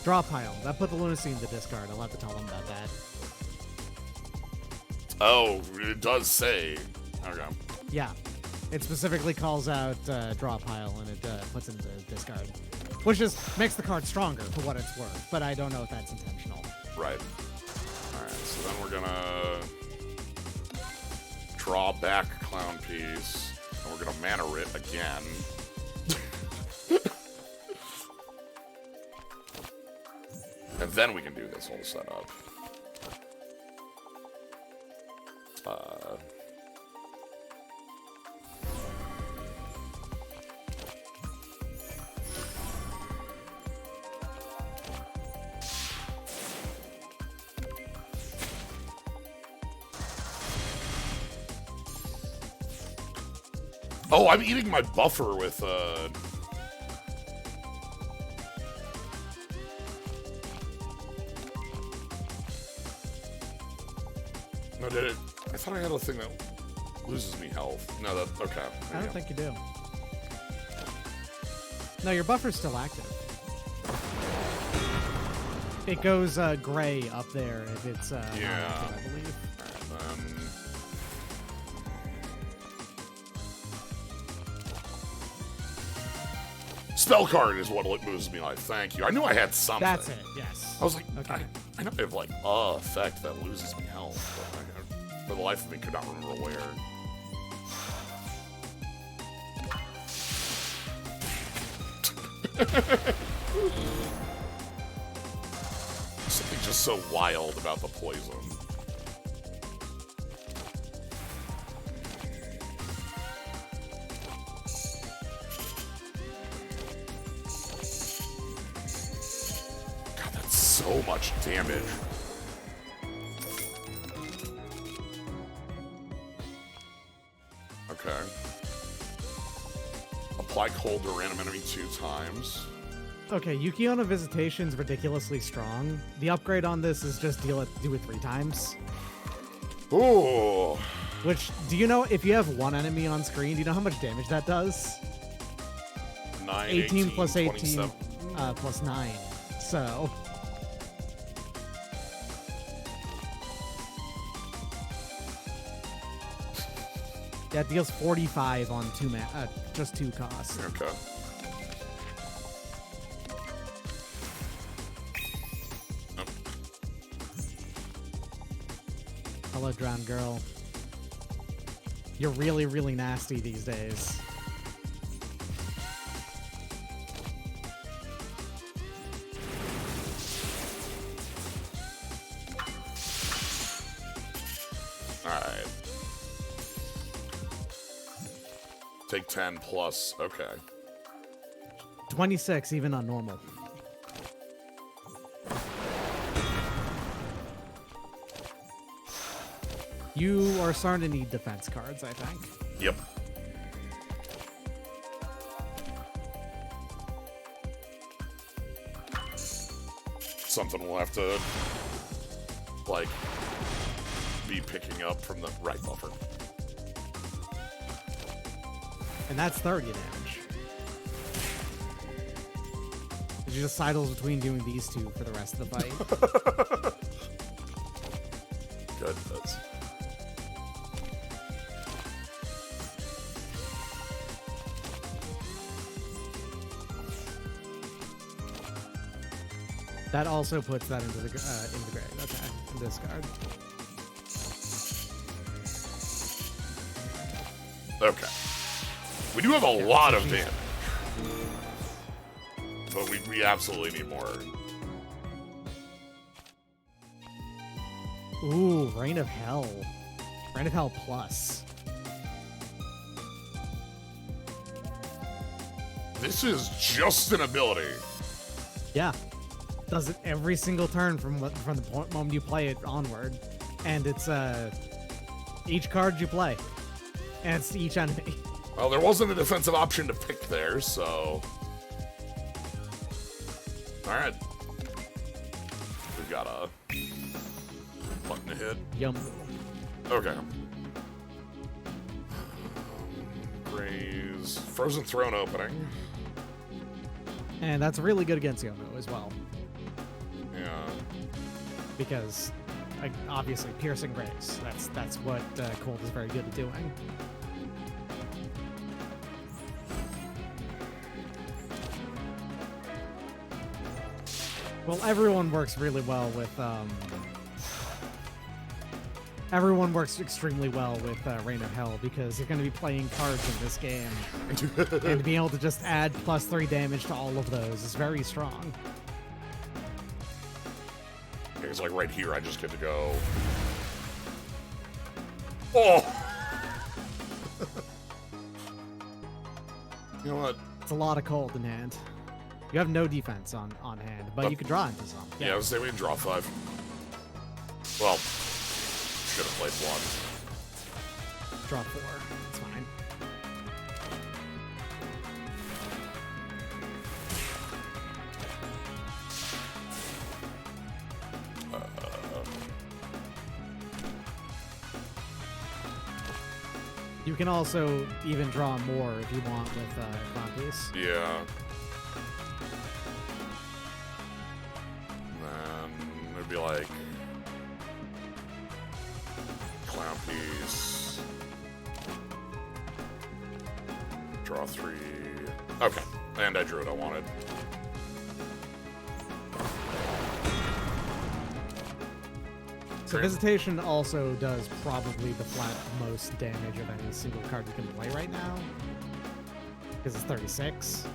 B: Draw pile. That put the Lunacy in the discard. I'll have to tell them about that.
A: Oh, it does say... Okay.
B: Yeah. It specifically calls out draw pile, and it puts it into discard. Which just makes the card stronger for what it's worth, but I don't know if that's intentional.
A: Right. Alright, so then we're gonna... draw back Clown Piece, and we're gonna mana writ again. And then we can do this whole setup. Oh, I'm eating my buffer with, No, did it? I thought I had a thing that loses me health. No, that... Okay.
B: I don't think you do. No, your buffer's still active. It goes gray up there if it's
A: Yeah.
B: active, I believe.
A: Spell card is what loses me life. Thank you. I knew I had something.
B: That's it, yes.
A: I was like,
B: Okay.
A: I know I have like effect that loses me health, but I, for the life of me, could not remember where. Something just so wild about the poison. God, that's so much damage. Okay. A apply cold to random enemy 2 times.
B: Okay, Yuki-onna Visitation's ridiculously strong. The upgrade on this is just do it 3 times.
A: Ooh.
B: Which, do you know, if you have 1 enemy on screen, do you know how much damage that does?
A: 9,
B: 18 plus 18
A: 27.
B: plus 9. So... yeah, it deals 45 on just 2 costs.
A: Okay.
B: Hello, Drowned Girl. You're really, really nasty these days.
A: Alright. Take 10 plus. Okay.
B: 26, even on normal. You are starting to need defense cards, I think.
A: Yep. Something we'll have to, like, be picking up from the right buffer.
B: And that's 30 damage. It just sidles between doing these 2 for the rest of the fight.
A: Good. That's...
B: That also puts that into the grave. Okay, and discard.
A: Okay. We do have a lot of damage. But we absolutely need more.
B: Ooh, Reign of Hell. Reign of Hell plus.
A: This is just an ability.
B: Yeah. Does it every single turn from the moment you play it onward. And it's each card you play. And it's each enemy.
A: Well, there wasn't a defensive option to pick there, so... Alright. We've got a button to hit.
B: Yum.
A: Okay. Raise. Frozen Throne opening.
B: And that's really good against Yomu as well.
A: Yeah.
B: Because, like, obviously, piercing rays. That's what Cold is very good at doing. Well, everyone works really well with, everyone works extremely well with Reign of Hell because you're going to be playing cards in this game. And being able to just add +3 damage to all of those is very strong.
A: It's like right here, I just get to go... Oh! You know what?
B: It's a lot of cold in hand. You have no defense on hand, but you can draw into some.
A: Yeah, I was saying we can draw 5. Well, should have played 1.
B: Draw 4. It's fine. You can also even draw more if you want with Clown Piece.
A: Yeah. And then it'd be like Clown Piece. Draw 3. Okay. And I drew what I wanted.
B: So Visitation also does probably the flat most damage of any single card you can play right now. Because it's 36.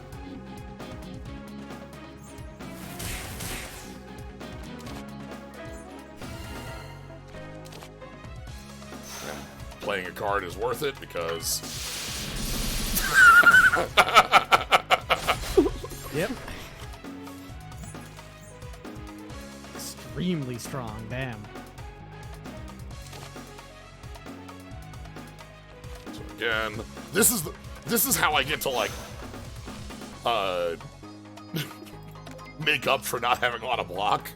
A: And playing a card is worth it because...
B: Yep. Extremely strong, damn.
A: So again, this is how I get to like make up for not having a lot of block.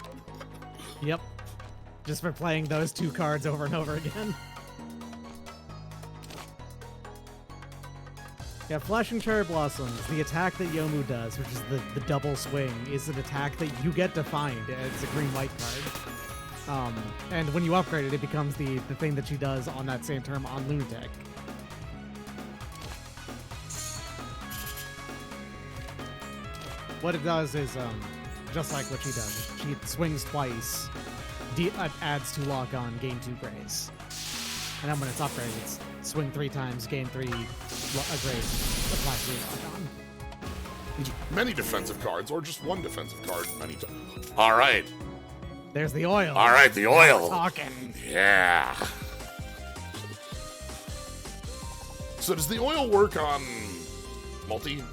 B: Yep. Just for playing those 2 cards over and over again. Yeah, Flashing Cherry Blossoms, the attack that Yomu does, which is the double swing, is an attack that you get to find. It's a green-white card. And when you upgrade it, it becomes the thing that she does on that same turn on Lunatic. What it does is, just like what she does, she swings twice, adds 2 lock on, gain 2 grays. And then when it's upgraded, it's swing 3 times, gain 3 grays, apply 3 lock on.
A: Many defensive cards, or just 1 defensive card many times. All right.
B: There's the oil.
A: All right, the oil.
B: Talking.
A: Yeah. So does the oil work on multi?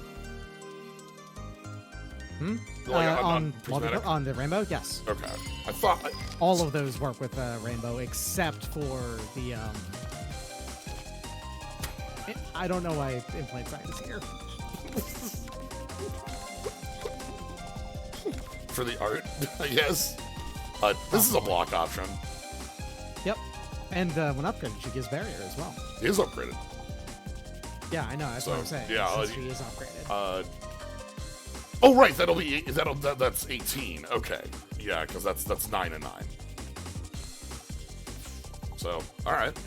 B: On the rainbow, yes.
A: Okay. I thought
B: all of those work with rainbow except for the I don't know why In Plain Sight is here.
A: For the art, I guess. This is a block option.
B: Yep. And when upgraded, she gives barrier as well.
A: It is upgraded.
B: Yeah, I know. That's what I'm saying.
A: Yeah,
B: she is upgraded.
A: Oh right, that's 18. Okay, yeah, because that's 9 and 9. So all right.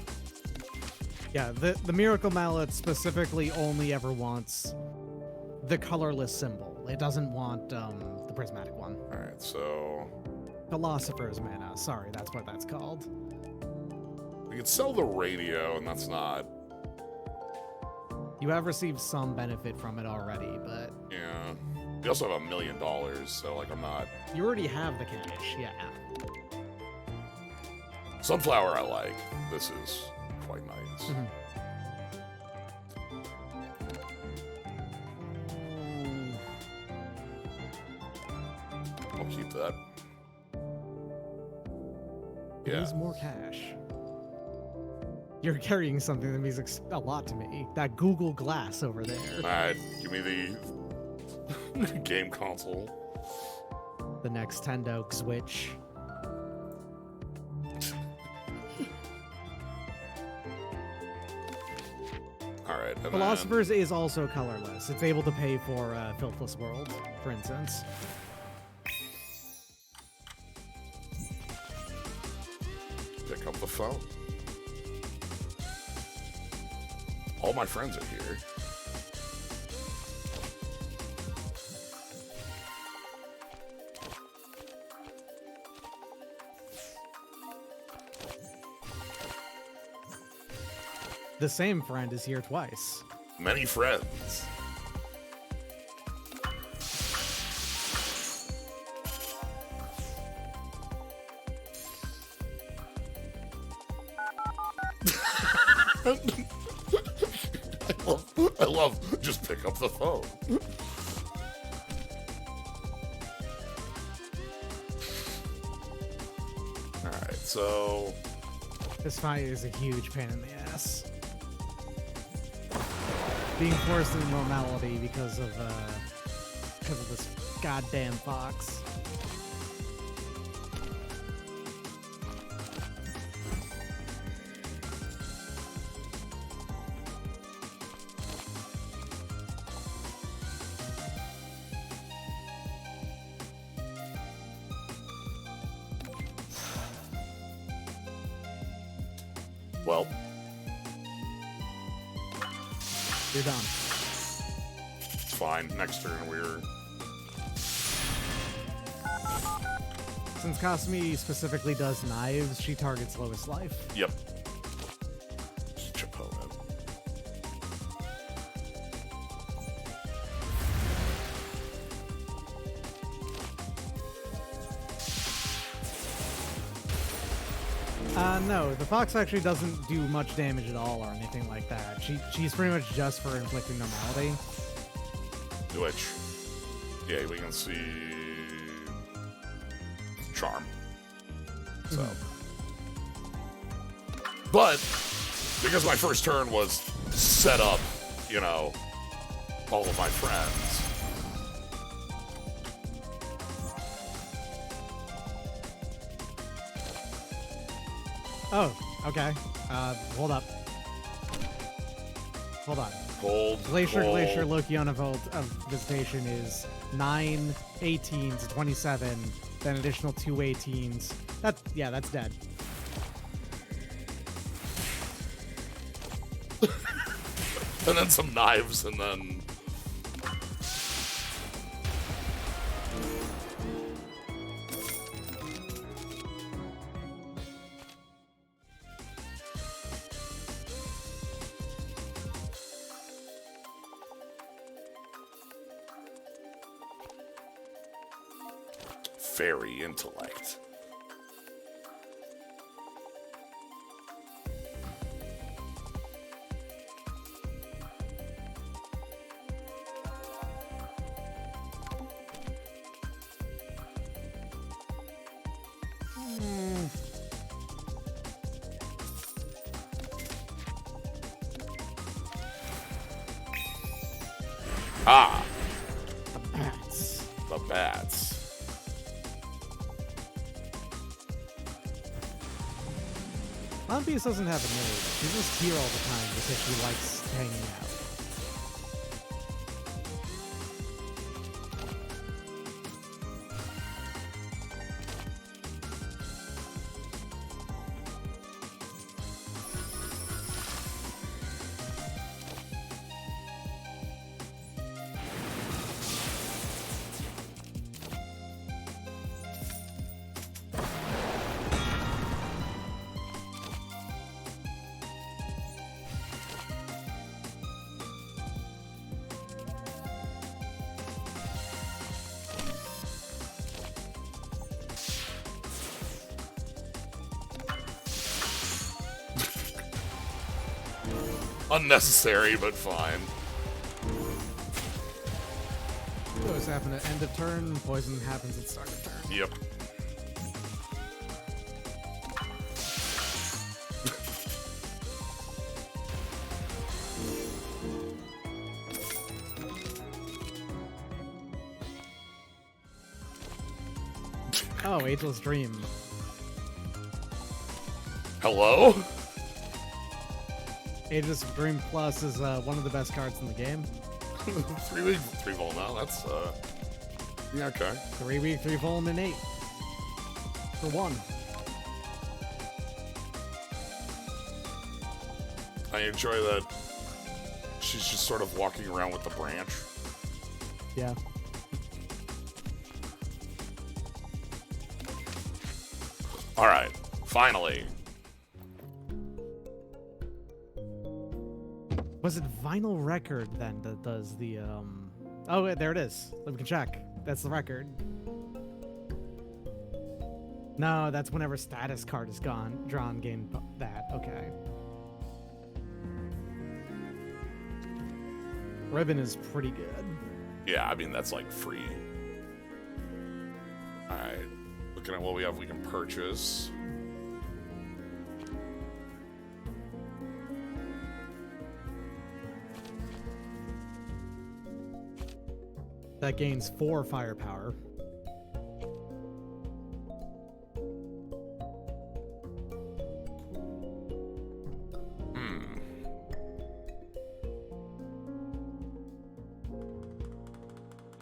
B: Yeah, the Miracle Mallet specifically only ever wants the colorless symbol. It doesn't want the prismatic one.
A: All right, so
B: Philosopher's Mana. Sorry, that's what that's called.
A: we could sell the radio, and that's not.
B: You have received some benefit from it already, but
A: Yeah. We also have $1 million, so like I'm not.
B: you already have the cash. Yeah.
A: Sunflower I like. This is quite nice.
B: Mhm.
A: I'll keep that.
B: It
A: Yeah.
B: needs more cash. You're carrying something that means a lot to me. That Google Glass over there.
A: Alright, give me the game console.
B: The Nintendo Switch.
A: Alright, and
B: Philosophers is also colorless. It's able to pay for Filthless World, for instance.
A: Pick up the phone. All my friends are here.
B: The same friend is here twice.
A: Many friends. I love just pick up the phone. Alright, so
B: This fight is a huge pain in the ass. Being forced into normality because of this goddamn fox.
A: well,
B: You're done.
A: it's fine. Next turn we're
B: Since Kasumi specifically does knives, she targets lowest life.
A: yep. Chipotle.
B: No, the fox actually doesn't do much damage at all or anything like that. She's pretty much just for inflicting normality.
A: Which, yeah, we can see charm. So, but because my first turn was set up, you know, all of my friends,
B: Oh, okay. Hold up. Hold on.
A: Gold.
B: Glacier,
A: gold.
B: Glacier, Lokiana of Visitation is 9 18s, 27, then additional 2 18s. Yeah, that's dead.
A: And then some knives, and then... Fairy intellect. Ah,
B: Bats.
A: the bats.
B: One Piece doesn't have a name. She's just here all the time because she likes hanging out.
A: Unnecessary, but fine.
B: Those happen at end of turn. Poison happens at start of turn.
A: Yep.
B: Oh, Ageless Dream.
A: Hello?
B: Ageless Dream Plus is one of the best cards in the game.
A: 3 vol now. That's yeah, okay.
B: 3 weak, 3 vol, and 8. For 1.
A: I enjoy that she's just sort of walking around with the branch.
B: Yeah.
A: All right, finally.
B: Was it Vinyl Record then that does the Oh, wait, there it is. We can check. That's the record. No, that's whenever status card is drawn, gain that. Okay. Ribbon is pretty good.
A: Yeah, I mean that's like free. All right, looking at what we have, we can purchase.
B: That gains 4 firepower.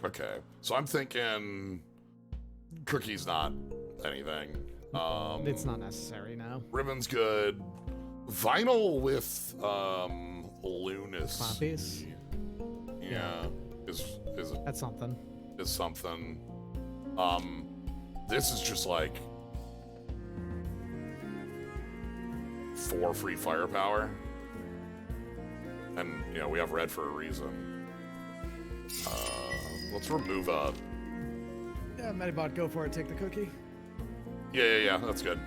A: Okay, so I'm thinking Cookie's not anything.
B: It's not necessary now.
A: Ribbon's good. Vinyl with Lunacy.
B: Poppies?
A: Yeah, is
B: That's something.
A: something. This is just like 4 free firepower, and you know we have red for a reason. Let's remove a.
B: Yeah, Medibot, go for it. Take the cookie.
A: Yeah, that's good.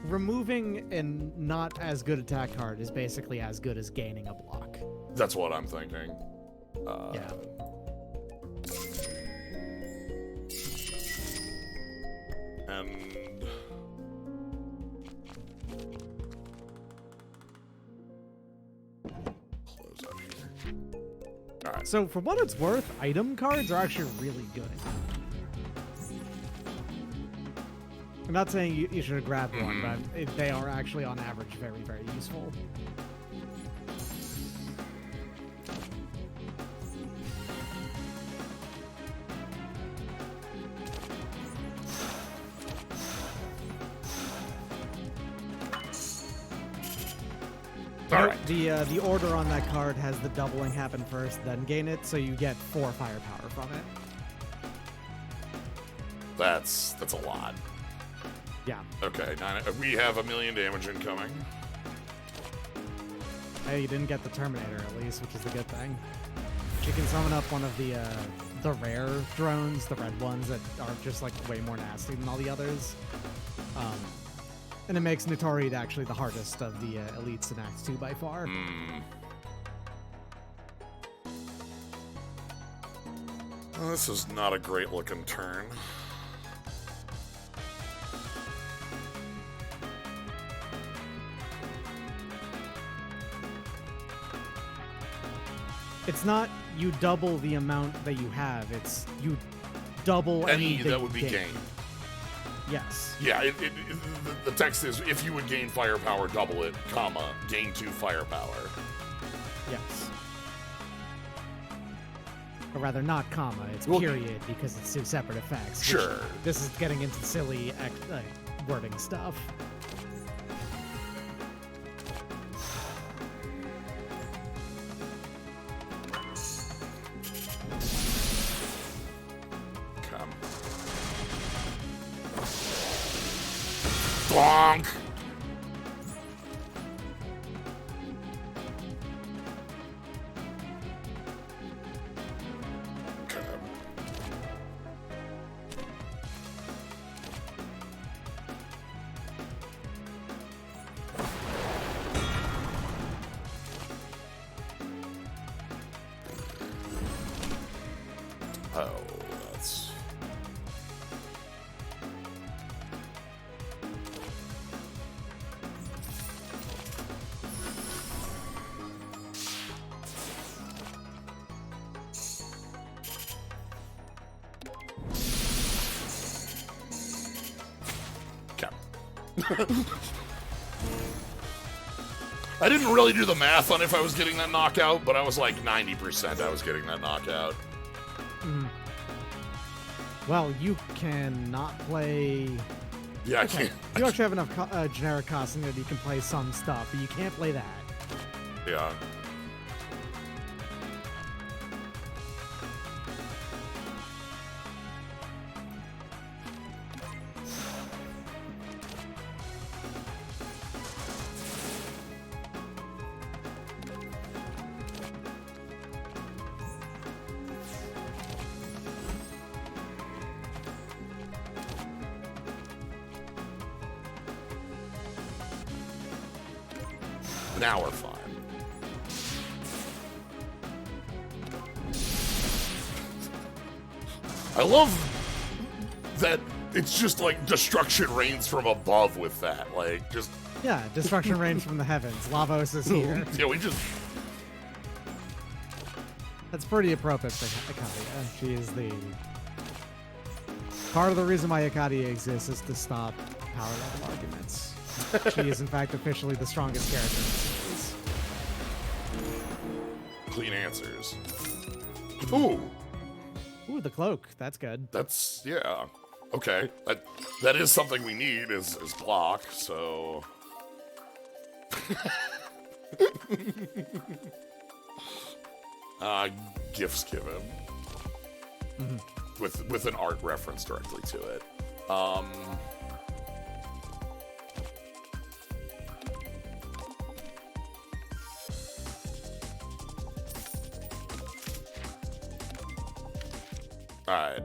B: Removing a not as good attack card is basically as good as gaining a block.
A: That's what I'm thinking.
B: Yeah.
A: And close up here. All right.
B: So for what it's worth, item cards are actually really good. I'm not saying you should have grabbed one, but they are actually on average very, very useful.
A: All right.
B: The order on that card has the doubling happen first, then gain it, so you get 4 firepower from it.
A: That's a lot.
B: Yeah.
A: Okay, we have 1 million damage incoming.
B: Hey, you didn't get the Terminator at least, which is the good thing. You can summon up one of the rare drones, the red ones that are just like way more nasty than all the others. And it makes Notoried actually the hardest of the elites in Act 2 by far.
A: Well, this is not a great looking turn.
B: It's not you double the amount that you have, it's you double any
A: that would be gained.
B: Yes.
A: Yeah, the text is, if you would gain firepower, double it, comma, gain 2 firepower.
B: Yes. Or rather, not comma, it's
A: Well,
B: period, because it's 2 separate effects.
A: Sure.
B: This is getting into silly wording stuff.
A: Come. Bonk! Oh, that's... I didn't really do the math on if I was getting that knockout, but I was like 90% I was getting that knockout.
B: Well, you cannot play...
A: Yeah, I
B: Okay,
A: can't.
B: you actually have enough generic costing that you can play some stuff, but you can't play that.
A: Yeah. Now we're fine. I love that it's just like destruction rains from above with that. Like, just...
B: Yeah, destruction rains from the heavens. Lavos is here.
A: Yeah, we just...
B: That's pretty appropriate for Ikadia. She is the... Part of the reason why Ikadia exists is to stop power level arguments. She is, in fact, officially the strongest character in the series.
A: Clean answers. Ooh.
B: Ooh, the cloak. That's good.
A: That's... yeah. Okay. That is something we need, is block, so... Gifts given. With an art reference directly to it. Alright.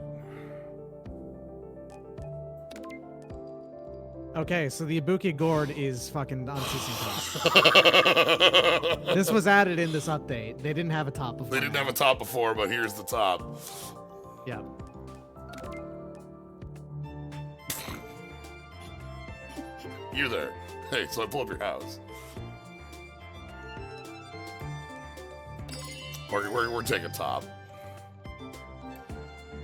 B: Okay, so the Ibuki Gourd is fucking unceasing top. This was added in this update. They didn't have a top before.
A: They didn't have a top before, but here's the top.
B: Yeah.
A: You there. Hey, so I pull up your house. We're taking top.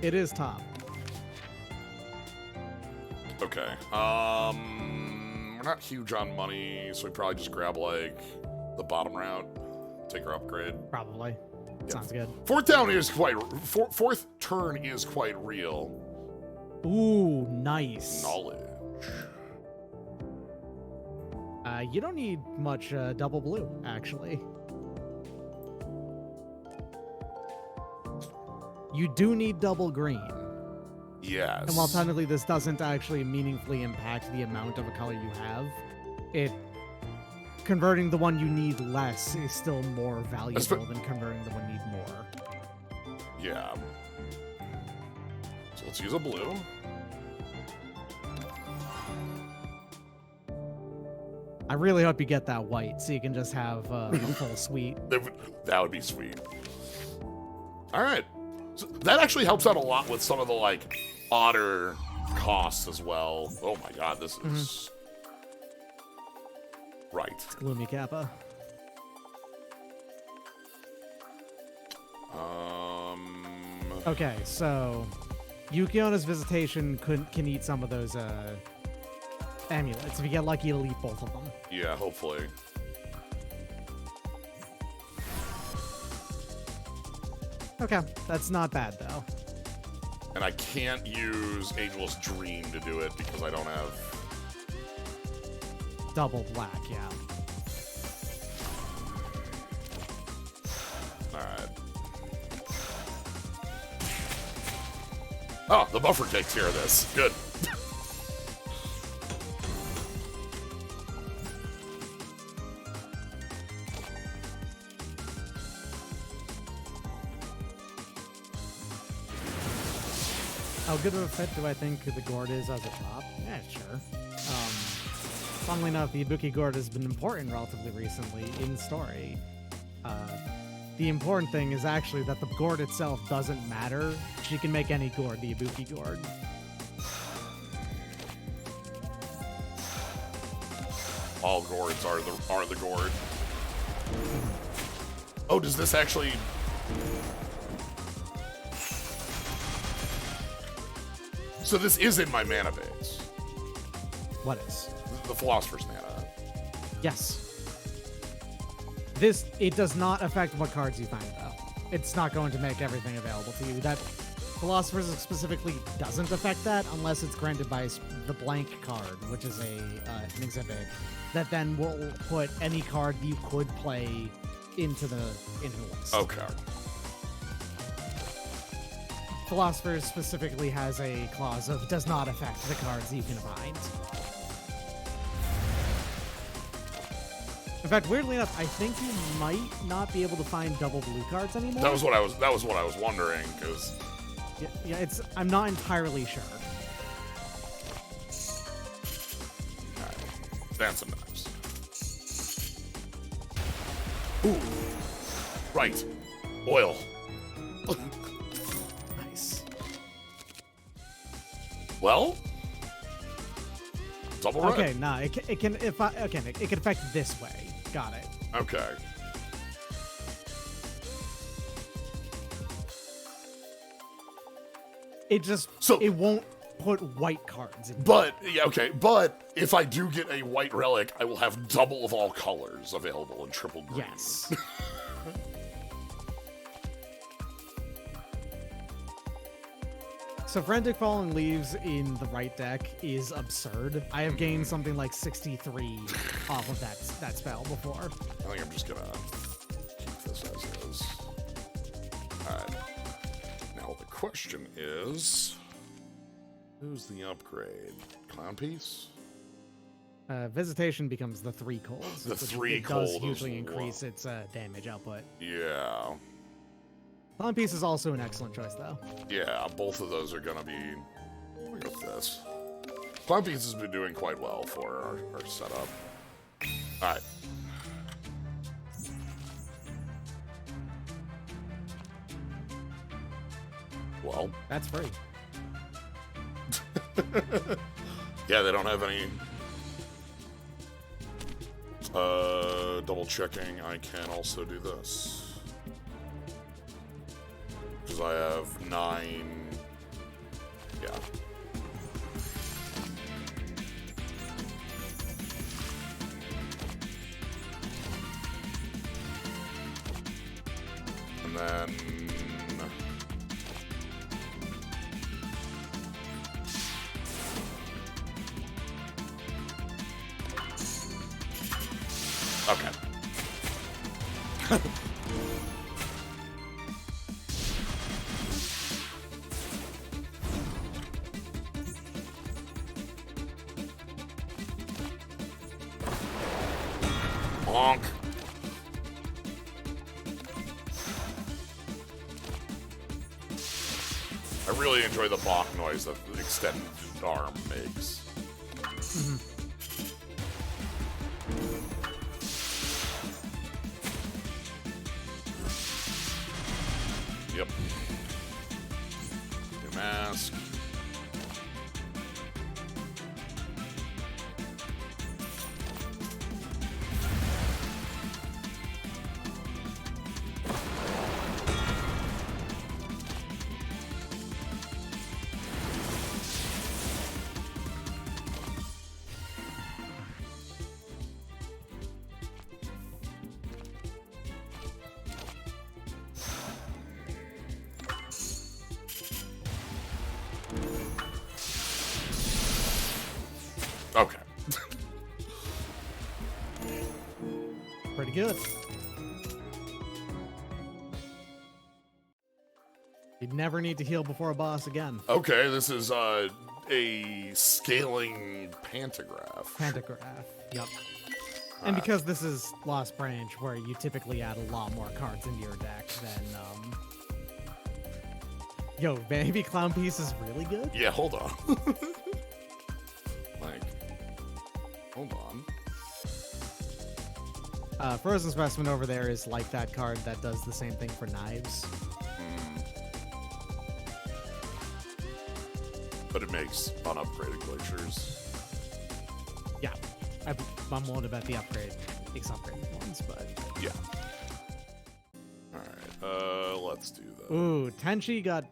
B: It is top.
A: Okay. Okay. We're not huge on money, so we probably just grab, like, the bottom route. Take our upgrade.
B: Probably. Sounds good.
A: Fourth turn is quite real.
B: Ooh, nice.
A: Knowledge.
B: You don't need much double blue, actually. You do need double green.
A: Yes.
B: And while technically this doesn't actually meaningfully impact the amount of a color you have, converting the one you need less is still more valuable than converting the one you need more.
A: Yeah. So let's use a blue.
B: I really hope you get that white so you can just have a full suite.
A: That would be sweet. All right. So that actually helps out a lot with some of the, like, odder costs as well. Oh my god, this is... Right.
B: It's Gloomy Kappa. Okay, so Yukiona's Visitation can eat some of those amulets. If you get lucky, it'll eat both of them.
A: Yeah, hopefully.
B: Okay, that's not bad though.
A: And I can't use Ageless Dream to do it because I don't have...
B: Double black, yeah.
A: Alright. Oh, the buffer takes care of this. Good.
B: How good of a fit do I think the gourd is as a top? Yeah, sure. Funnily enough, the Ibuki gourd has been important relatively recently in story. The important thing is actually that the gourd itself doesn't matter. She can make any gourd the Ibuki gourd.
A: All gourds are the gourd. Oh, does this actually... So this is in my mana base.
B: What is?
A: The Philosopher's Mana.
B: Yes. It does not affect what cards you find, though. It's not going to make everything available to you. That Philosopher's specifically doesn't affect that unless it's granted by the blank card, which is an exhibit that then will put any card you could play into the list.
A: Okay.
B: Philosopher's specifically has a clause of does not affect the cards you can find. In fact, weirdly enough, I think you might not be able to find double blue cards anymore.
A: That was what I was wondering, because...
B: Yeah, I'm not entirely sure.
A: Alright. Dance some knives. Ooh. Right. Oil.
B: Nice.
A: Well? Double red.
B: Okay, nah, it can affect this way. Got it.
A: Okay.
B: It won't put white cards in.
A: But if I do get a white relic, I will have double of all colors available in triple green.
B: Yes. So Frantic Falling Leaves in the right deck is absurd. I have gained something like 63 off of that spell before.
A: I think I'm just gonna keep this as is. Alright. Now the question is, who's the upgrade? Clown Piece?
B: Visitation becomes the 3 colds.
A: The 3
B: it
A: cold
B: does usually
A: is
B: increase its damage output.
A: Yeah.
B: Clown Piece is also an excellent choice, though.
A: Yeah, both of those are gonna be... Look at this. Clown Piece has been doing quite well for our setup. Alright. Well.
B: That's free.
A: Yeah, they don't have any... double checking, I can also do this. Because I have 9... Yeah. And then... Okay. Bonk. I really enjoy the bonk noise that the extended arm makes. Yep. New mask. Okay.
B: Pretty good. You'd never need to heal before a boss again.
A: Okay, this is a scaling pantograph.
B: Pantograph. Yep. And because this is Lost Branch, where you typically add a lot more cards into your deck than, Yo, Baby Clown Piece is really good?
A: Yeah, hold on. Like, hold on.
B: Frozen Specimen over there is like that card that does the same thing for knives.
A: But it makes unupgraded glaciers.
B: Yeah. I'm willing to bet the upgrade makes upgraded ones, but...
A: Yeah. Alright, let's do that.
B: Ooh, Tenchi got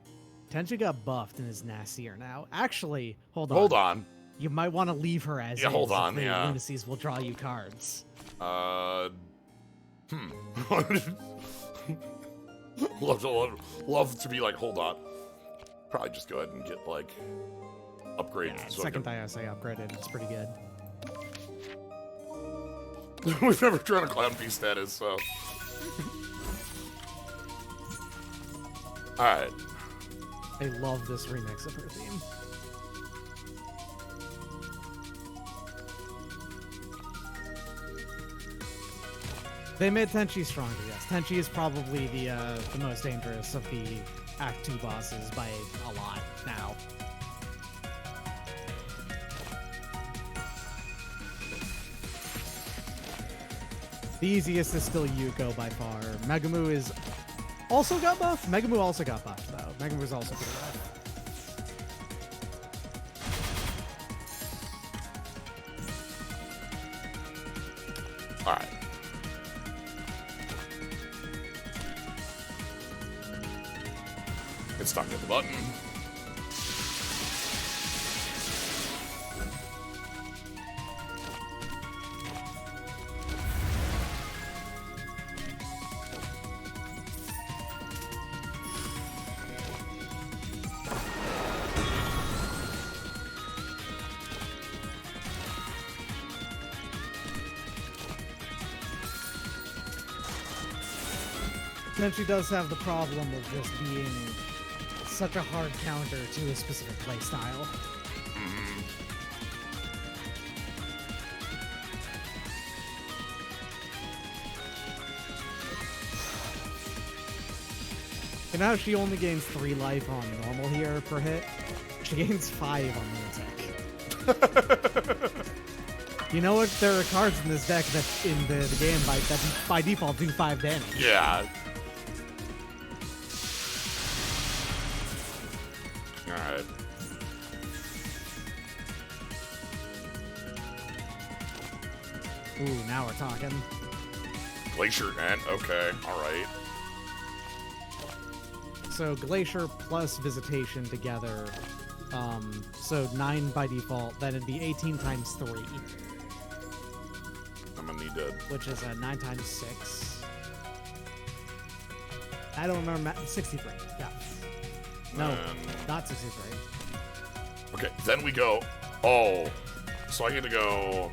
B: buffed and is nastier now. Actually, hold on.
A: Hold on.
B: You might want to leave her as
A: Yeah,
B: is.
A: hold on,
B: The
A: yeah.
B: Lunacies will draw you cards.
A: Love to be like, hold on. Probably just go ahead and get, like, upgrades.
B: Yeah,
A: so I
B: second I say upgraded, it's pretty good.
A: We've never drawn a clown piece status, so. Alright.
B: I love this remix of her theme. They made Tenchi stronger, yes. Tenchi is probably the most dangerous of the Act 2 bosses by a lot now. The easiest is still Yuko by far. Megumu is also got buffed? Megumu also got buffed, though. Megumu's also pretty rough.
A: Alright. It's time to hit the button.
B: Tenchi does have the problem of just being such a hard counter to a specific playstyle. And now she only gains 3 life on normal here per hit. She gains 5 on lunatic. You know what? There are cards in this deck that in the game that by default do 5 damage.
A: Yeah. Alright.
B: Ooh, now we're talking.
A: Glacier and okay, alright.
B: So Glacier plus Visitation together. So 9 by default, then it'd be 18 times 3.
A: I'm gonna need to.
B: Which is 9 times 6. I don't remember. 63. Yeah. No,
A: And-
B: not 63.
A: Okay, then we go. Oh, so I get to go.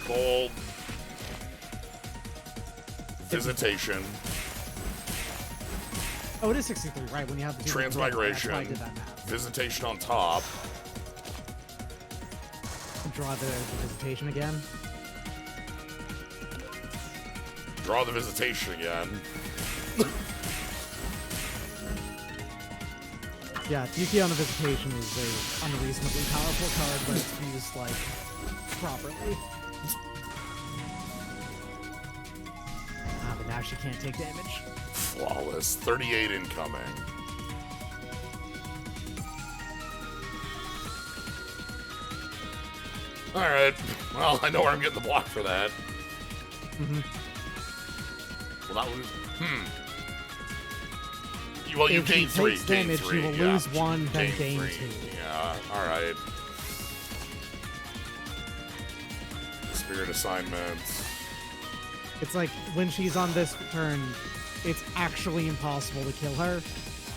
A: Cold. Visitation.
B: Oh, it is 63, right? When you have the
A: Transmigration.
B: That's why I did that math.
A: Visitation on top.
B: Draw the visitation again.
A: Draw the visitation again.
B: Yeah, DP on the visitation is a unreasonably powerful card when it's used, like, properly. But now she can't take damage.
A: Flawless. 38 incoming. Alright. Well, I know where I'm getting the block for that.
B: Mm-hmm.
A: Will not lose. Well, you
B: If
A: gain
B: she
A: 3.
B: takes
A: Gain
B: damage,
A: 3.
B: you will
A: yeah.
B: lose 1, then gain
A: 3.
B: 2.
A: Yeah, alright. Spirit assignments.
B: It's like, when she's on this turn, it's actually impossible to kill her,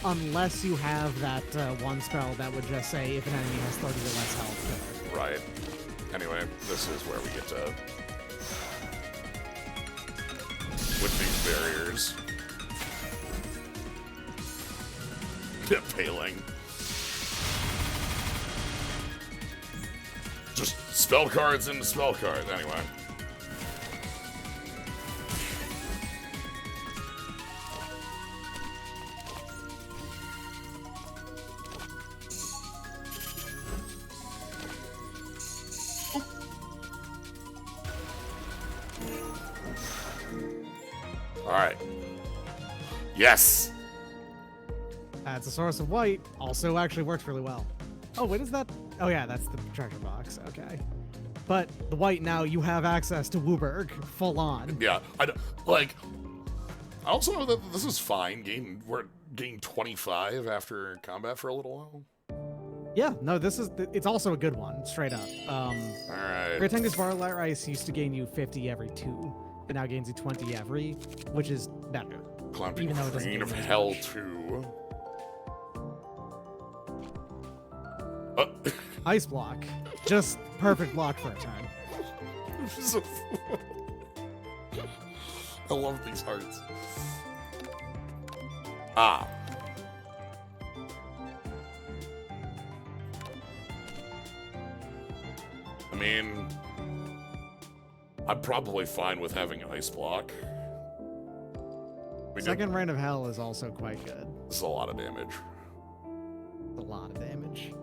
B: unless you have that one spell that would just say, if an enemy has 30 or less health, kill her.
A: Right. Anyway, this is where we get to... with these barriers. Failing. Just spell cards into spell cards, anyway. Alright. Yes!
B: That's a source of white. Also actually works really well. Oh, what is that? Oh yeah, that's the treasure box. Okay. But the white now, you have access to Wooburg, full on.
A: Yeah, I don't, like... I also know that this is fine. We're gain 25 after combat for a little while.
B: Yeah, no, it's also a good one, straight up.
A: Alright.
B: Great Tengus Barlight Ice used to gain you 50 every 2. It now gains you 20 every, which is better.
A: Clamping
B: even though it doesn't
A: Queen
B: give
A: of
B: you as
A: Hell
B: much.
A: 2.
B: Ice block. Just perfect block for a turn.
A: I love these hearts. Ah. I mean, I'm probably fine with having Ice Block.
B: Second Reign of Hell is also quite good.
A: This is a lot of damage.
B: A lot of damage.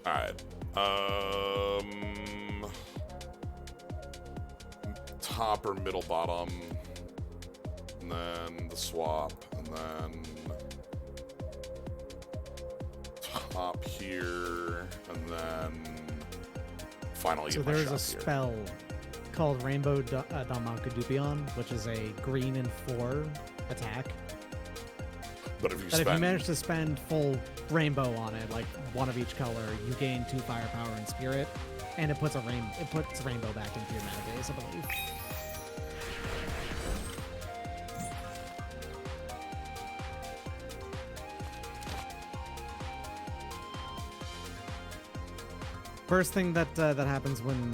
A: Alright. Top or middle bottom. And then the swap. And then top here. And then finally
B: So
A: get my
B: there's
A: shot
B: a
A: here.
B: spell called Rainbow Damankadupion, which is a green and 4 attack.
A: But if you
B: That if you
A: spend...
B: manage to spend full rainbow on it, like one of each color, you gain 2 firepower and spirit, and it puts rainbow back into your mana base, I believe. First thing that happens when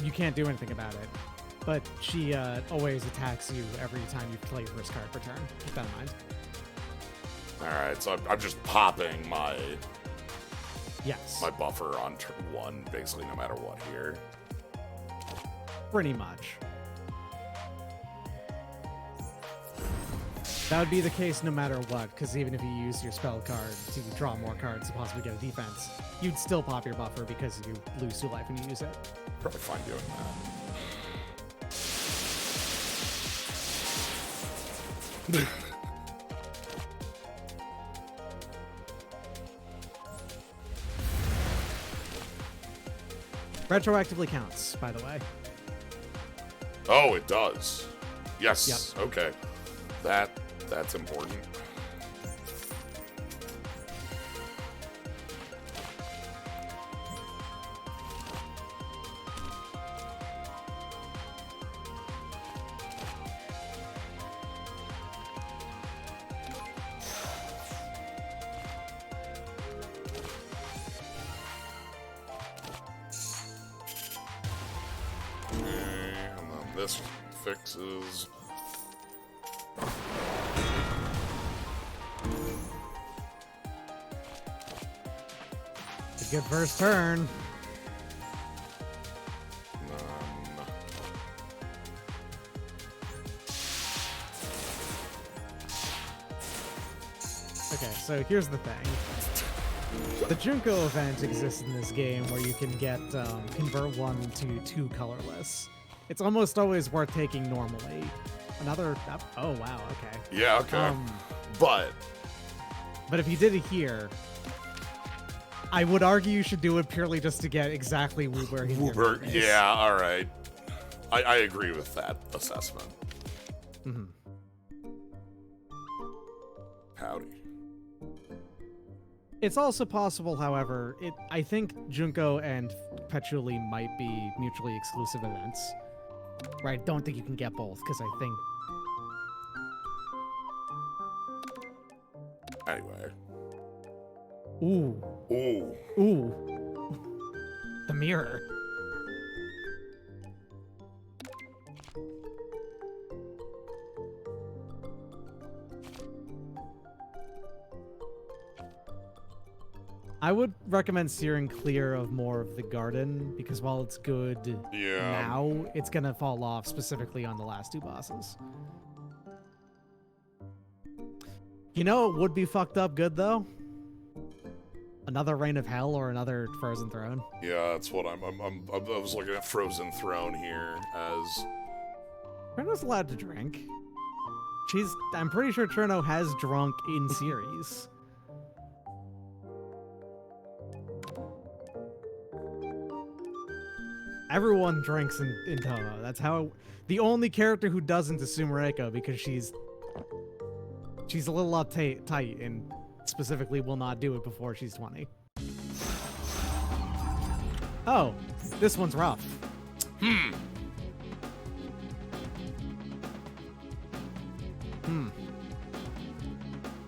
B: you can't do anything about it, but she always attacks you every time you play your first card per turn. Keep that in mind.
A: Alright, so I'm just popping my
B: Yes,
A: buffer on turn 1, basically, no matter what here.
B: pretty much. That would be the case no matter what, because even if you use your spell card to draw more cards to possibly get a defense, you'd still pop your buffer because you lose 2 life when you use it.
A: Probably fine doing that.
B: Retroactively counts, by the way.
A: Oh, it does. Yes.
B: Yep.
A: Okay. That's important. Okay, and then this fixes.
B: It's a good first turn. Okay, so here's the thing. The Junko event exists in this game where you can get convert 1 to 2 colorless. It's almost always worth taking normally. Another... Oh, wow, okay.
A: Yeah, okay. But
B: if you did it here, I would argue you should do it purely just to get exactly where he is.
A: Yeah, all right. I agree with that assessment.
B: Mm-hmm.
A: Howdy.
B: It's also possible, however, I think Junko and Patchouli might be mutually exclusive events. Right? I don't think you can get both, because I think...
A: Anyway.
B: Ooh.
A: Ooh.
B: Ooh. The mirror. I would recommend steering clear of more of the garden, because while it's good now, it's going to fall off specifically on the last 2 bosses. You know it would be fucked up good, though? Another Reign of Hell or another Frozen Throne?
A: Yeah, that's what I was looking at Frozen Throne here as...
B: Cherno's allowed to drink. I'm pretty sure Cirno has drunk in series. Everyone drinks in Touhou. That's how... The only character who doesn't is Sumereko, because she's a little uptight and specifically will not do it before she's 20. Oh, this one's rough.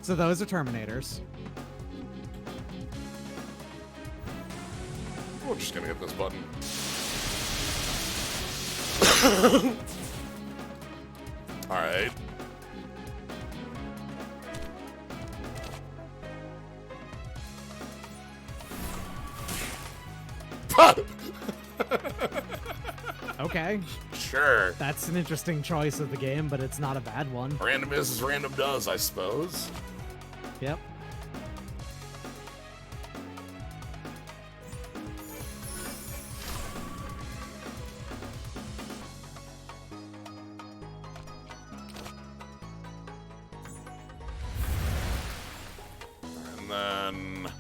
B: So those are Terminators.
A: We're just gonna hit this button. Alright.
B: Okay.
A: Sure.
B: That's an interesting choice of the game, but it's not a bad one.
A: Random is as random does, I suppose.
B: Yep.
A: And then...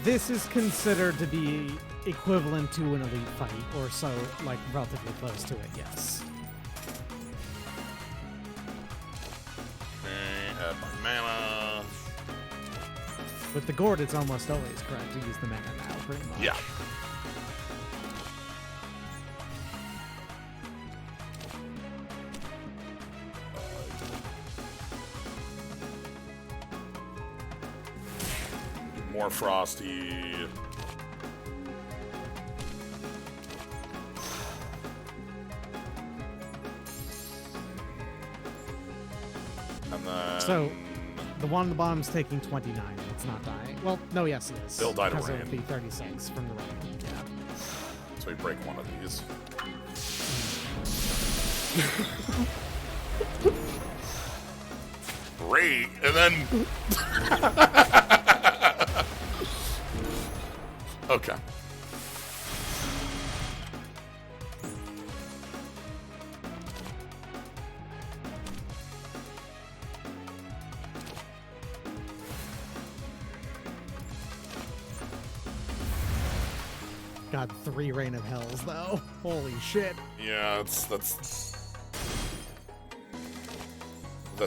B: This is considered to be equivalent to an elite fight, or so, like, relatively close to it, yes.
A: Okay, add my mana.
B: With the gourd, it's almost always correct to use the mana now, pretty much.
A: Yeah. More frosty. And then...
B: So, the one on the bottom's taking 29. It's not dying. Well, no, yes, it is.
A: They'll die to
B: because
A: rain.
B: of the 36 from the rain. Yeah.
A: So we break one of these. Great, and then... Okay.
B: God, 3 Reign of Hells, though. Holy shit.
A: Yeah, that's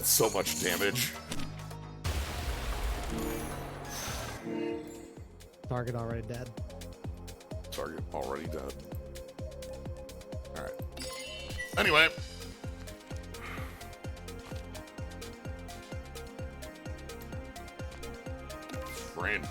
A: so much damage.
B: Target already dead.
A: Target already dead. Alright. Anyway. Brain.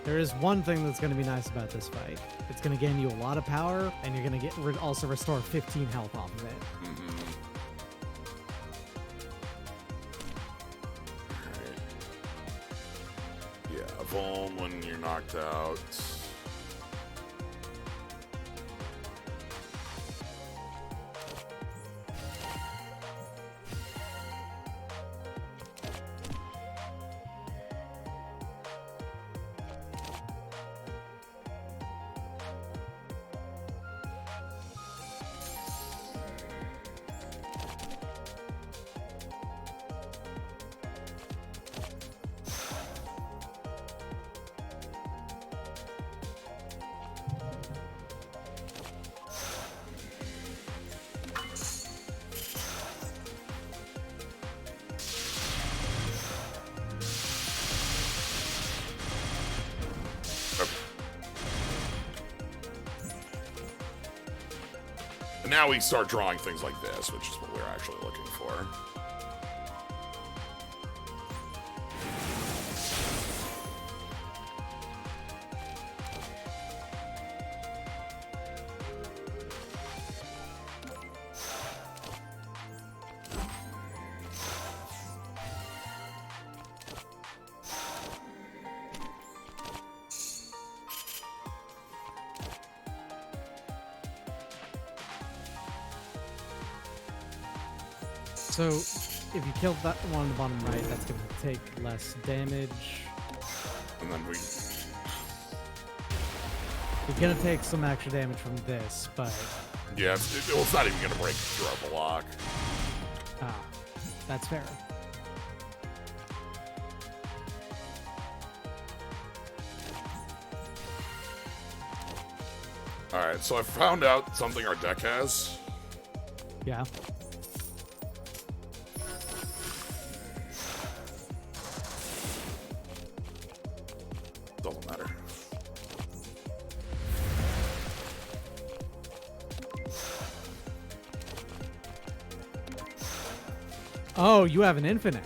B: There is one thing that's going to be nice about this fight. It's going to gain you a lot of power, and you're going to get also restore 15 health off of it.
A: Alright. Yeah, Vuln when you're knocked out. And now we start drawing things like this, which is what we're actually looking for.
B: So, if you killed that one on the bottom right, that's going to take less damage.
A: And then we...
B: You're going to take some extra damage from this, but...
A: Yeah, it's not even going to break through our block.
B: Ah, that's fair.
A: Alright, so I found out something our deck has.
B: Yeah.
A: Doesn't matter.
B: Oh, you have an infinite.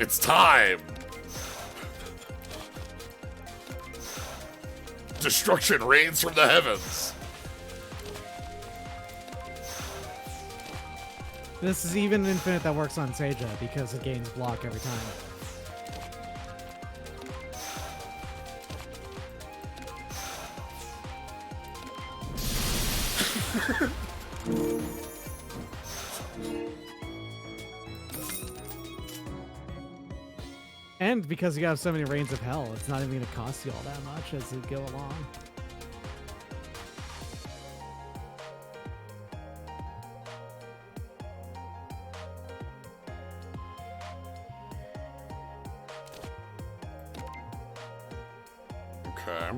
A: It's time! Destruction reigns from the heavens!
B: This is even an infinite that works on Seija because it gains block every time. And because you have so many Reigns of Hell, it's not even going to cost you all that much as you go along.
A: Okay.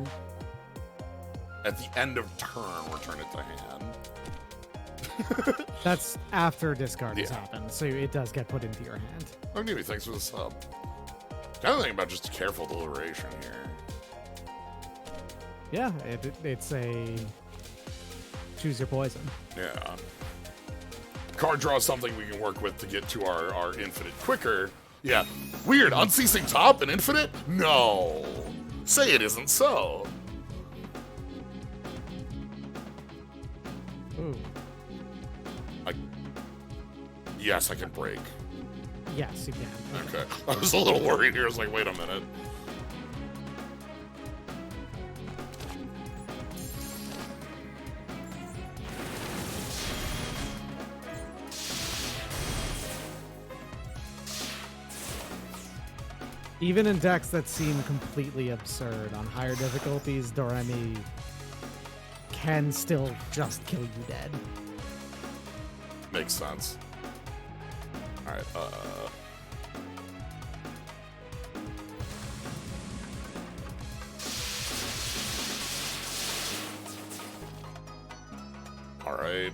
A: At the end of turn, return it to hand.
B: That's after discard has
A: Yeah.
B: happened, so it does get put into your hand.
A: Oh, Newbie, thanks for the sub. Kind of thinking about just a careful deliberation here.
B: Yeah, it's a choose your poison.
A: Yeah. Card draw something we can work with to get to our infinite quicker. Yeah. Weird. Unceasing top and infinite? No. Say it isn't so.
B: Ooh.
A: Yes, I can break.
B: Yes, you can.
A: Okay. I was a little worried here. I was like, wait a minute.
B: Even in decks that seem completely absurd, on higher difficulties, Doremi can still just kill you dead.
A: Makes sense. Alright, Alright,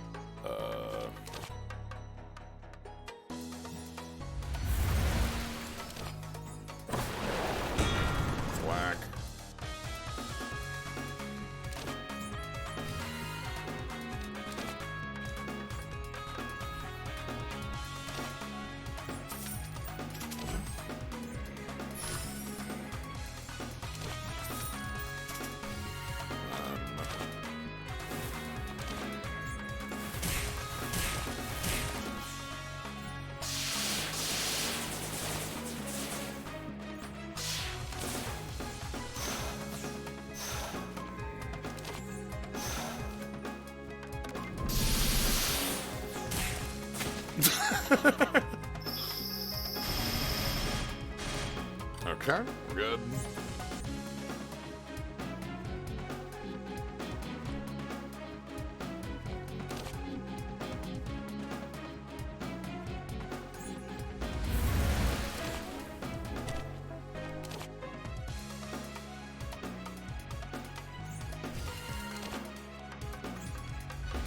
A: Okay, we're good.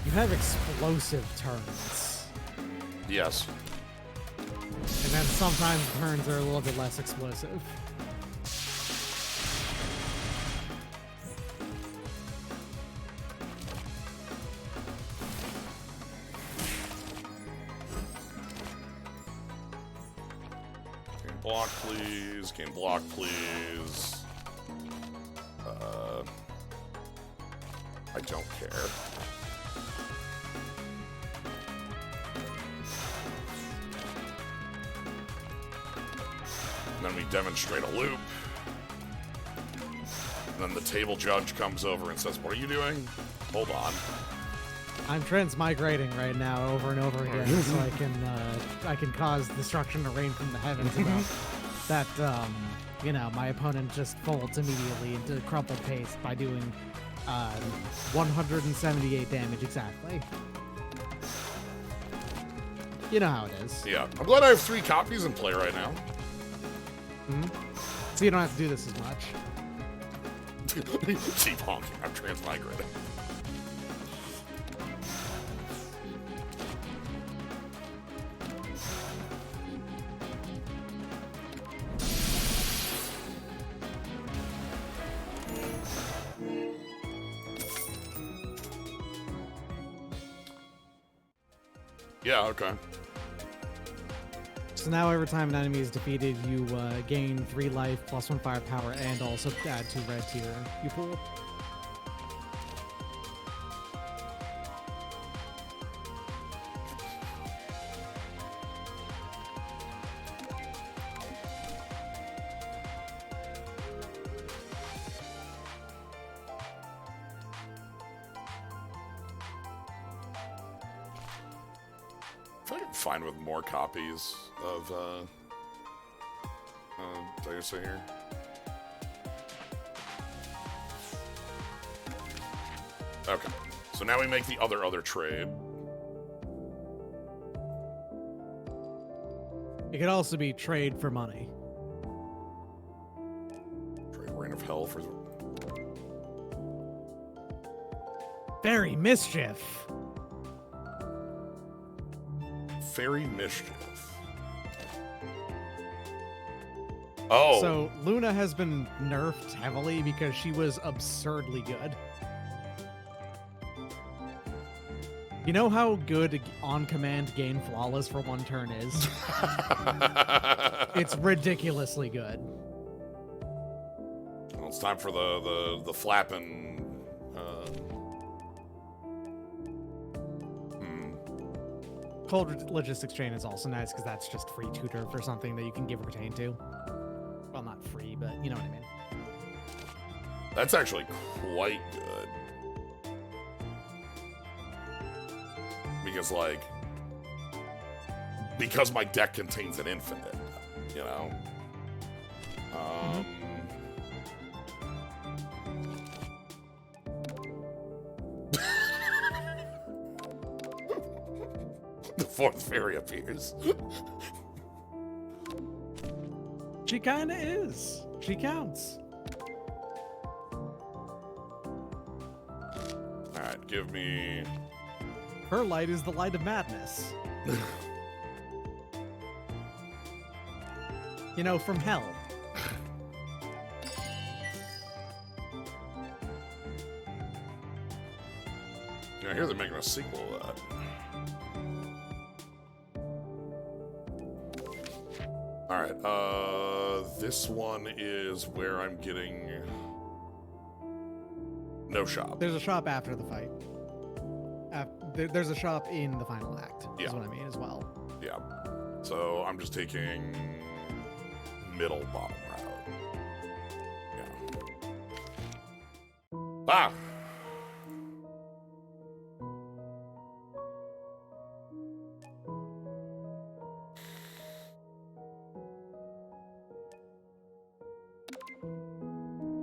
B: You have explosive turns.
A: Yes.
B: And then sometimes turns are a little bit less explosive.
A: Game block, please. Game block, please. I don't care. Then we demonstrate a loop. And then the table judge comes over and says, "What are you doing?" Hold on.
B: I'm transmigrating right now over and over again, so I can cause destruction to rain from the heavens about that. You know, my opponent just folds immediately into crumpled paste by doing 178 damage exactly. You know how it is.
A: Yeah. I'm glad I have 3 copies in play right now.
B: So you don't have to do this as much.
A: Keep honking. I'm transmigrating. Yeah, okay.
B: So now every time an enemy is defeated, you gain 3 life, plus 1 firepower, and also add 2 red to your pool.
A: I feel like I'm fine with more copies of, did I just say here? Okay, so now we make the other trade.
B: It could also be trade for money.
A: Trade Reign of Hell for...
B: Fairy Mischief!
A: Fairy Mischief. Oh!
B: So, Luna has been nerfed heavily because she was absurdly good. You know how good on-command gain flawless for 1 turn is? It's ridiculously good.
A: Well, it's time for the flapping...
B: Cold Logistics Chain is also nice because that's just free tutor for something that you can give or retain to. Well, not free, but you know what I mean.
A: That's actually quite good. Because, like... Because my deck contains an infinite, you know? The 4th fairy appears.
B: She kinda is. She counts.
A: Alright, give me...
B: Her light is the light of madness. You know, from hell.
A: Yeah, I hear they're making a sequel of that. Alright, this one is where I'm getting... No shop.
B: There's a shop after the fight. There's a shop in the final act,
A: Yeah.
B: is what I mean, as well.
A: Yeah. So I'm just taking middle bottom route. Yeah. Ah!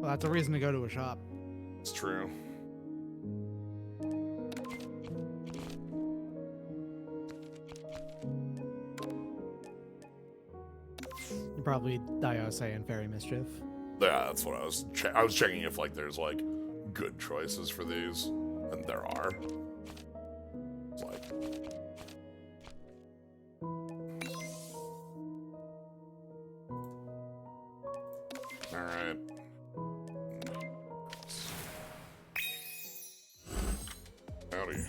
B: Well, that's a reason to go to a shop.
A: It's true.
B: You probably Diose and Fairy Mischief.
A: Yeah, that's what I was. I was checking if like there's like good choices for these, and there are. It's like. All right. Howdy.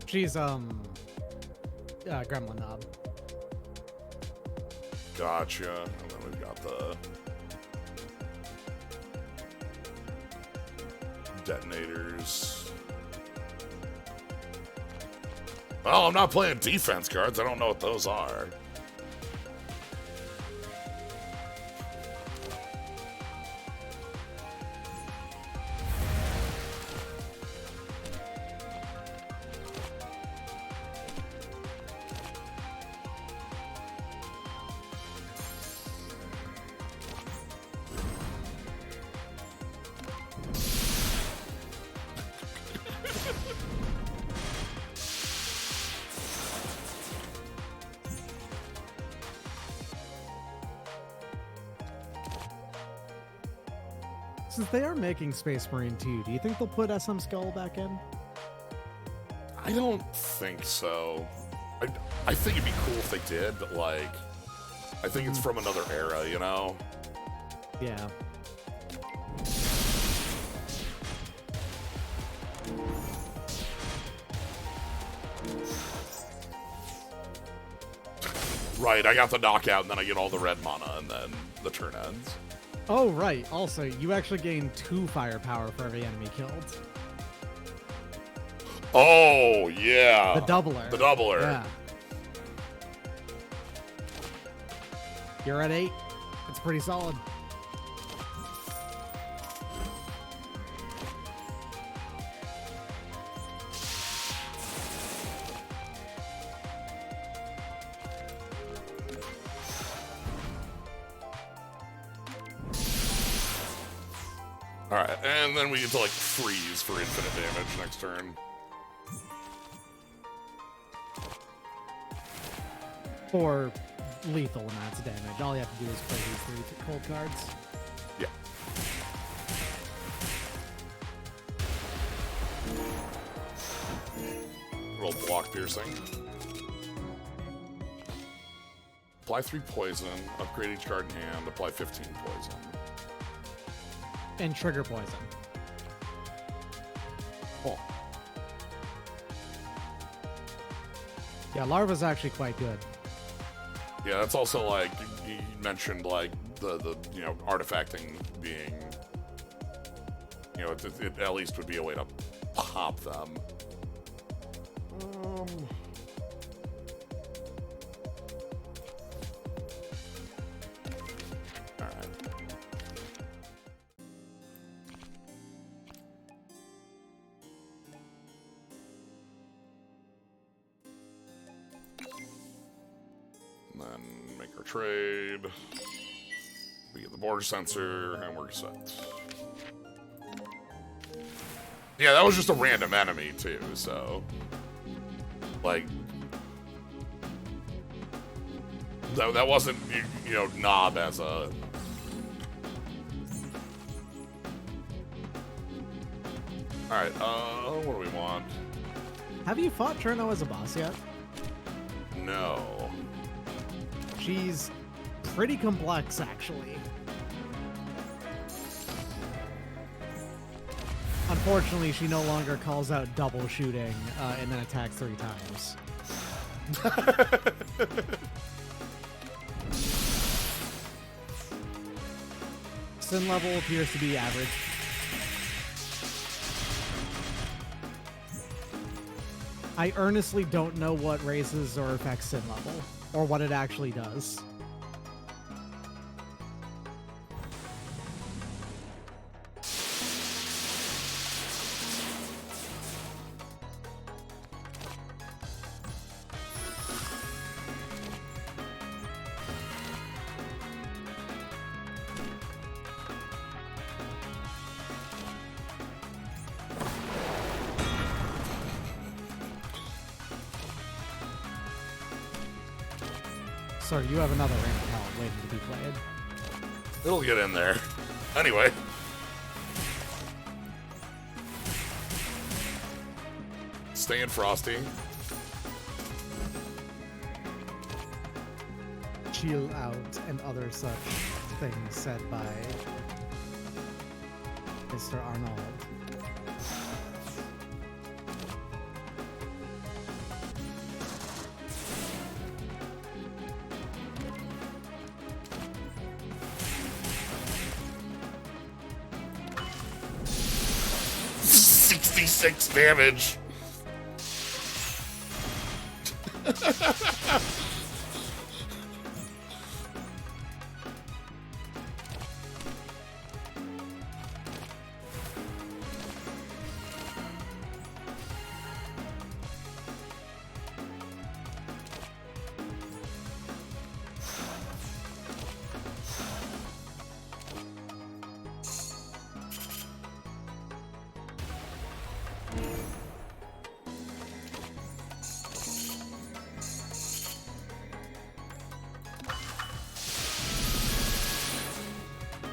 B: She's Gremlin Knob.
A: Gotcha. And then we've got the detonators. Well, I'm not playing defense cards. I don't know what those are.
B: Since they are making Space Marine 2, do you think they'll put SM Skull back in?
A: I don't think so. I think it'd be cool if they did, but like, I think it's from another era, you know?
B: Yeah.
A: Right, I got the knockout, and then I get all the red mana, and then the turn ends.
B: Oh, right. Also, you actually gain 2 firepower for every enemy killed.
A: Oh, yeah.
B: The doubler.
A: The doubler.
B: Yeah. You're at 8. It's pretty solid.
A: Alright, and then we get to, like, freeze for infinite damage next turn.
B: For lethal amounts of damage. All you have to do is play these 3 cold cards.
A: Yeah. Roll block piercing. Apply 3 poison, upgrade each card in hand, apply 15 poison.
B: And trigger poison.
A: Cool.
B: Yeah, Larva's actually quite good.
A: Yeah, that's also like you mentioned, like the you know, artifacting being, you know, it at least would be a way to pop them. All right. And then make our trade. We get the border sensor, and we're set. Yeah, that was just a random enemy, too, so... Like... That wasn't, you know, Knob as a... Alright, what do we want?
B: Have you fought Cirno as a boss yet?
A: No.
B: She's pretty complex, actually. Unfortunately, she no longer calls out double shooting and then attacks 3 times. Sin level appears to be average. I earnestly don't know what raises or affects Sin level, or what it actually does. Sir, you have another ring of hell waiting to be played.
A: It'll get in there. Anyway. Staying frosty.
B: Chill out and other such things said by Mr. Arnold.
A: $66 damage.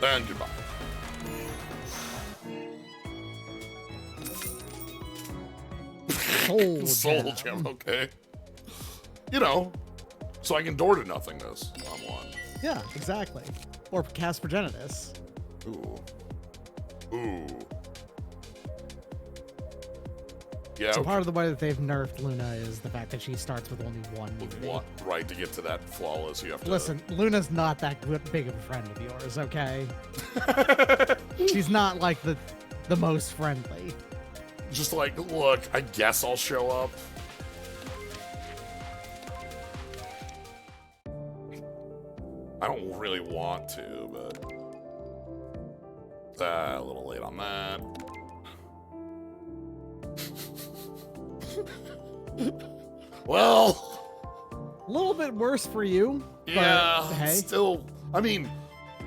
A: And goodbye. Soul gem, okay. You know, so I can door to nothingness on one.
B: Yeah, exactly. Or cast Progenitus.
A: Ooh. Ooh. Yeah.
B: So
A: okay.
B: part of the way that they've nerfed Luna is the fact that she starts with only one.
A: With
B: unity.
A: what? Right, to get to that flawless, you have to...
B: Listen, Luna's not that big of a friend of yours, okay? She's not like the most friendly.
A: Just like, look, I guess I'll show up. I don't really want to, but... a little late on that. Well...
B: A little bit worse for you.
A: Yeah,
B: but, hey.
A: still... I mean,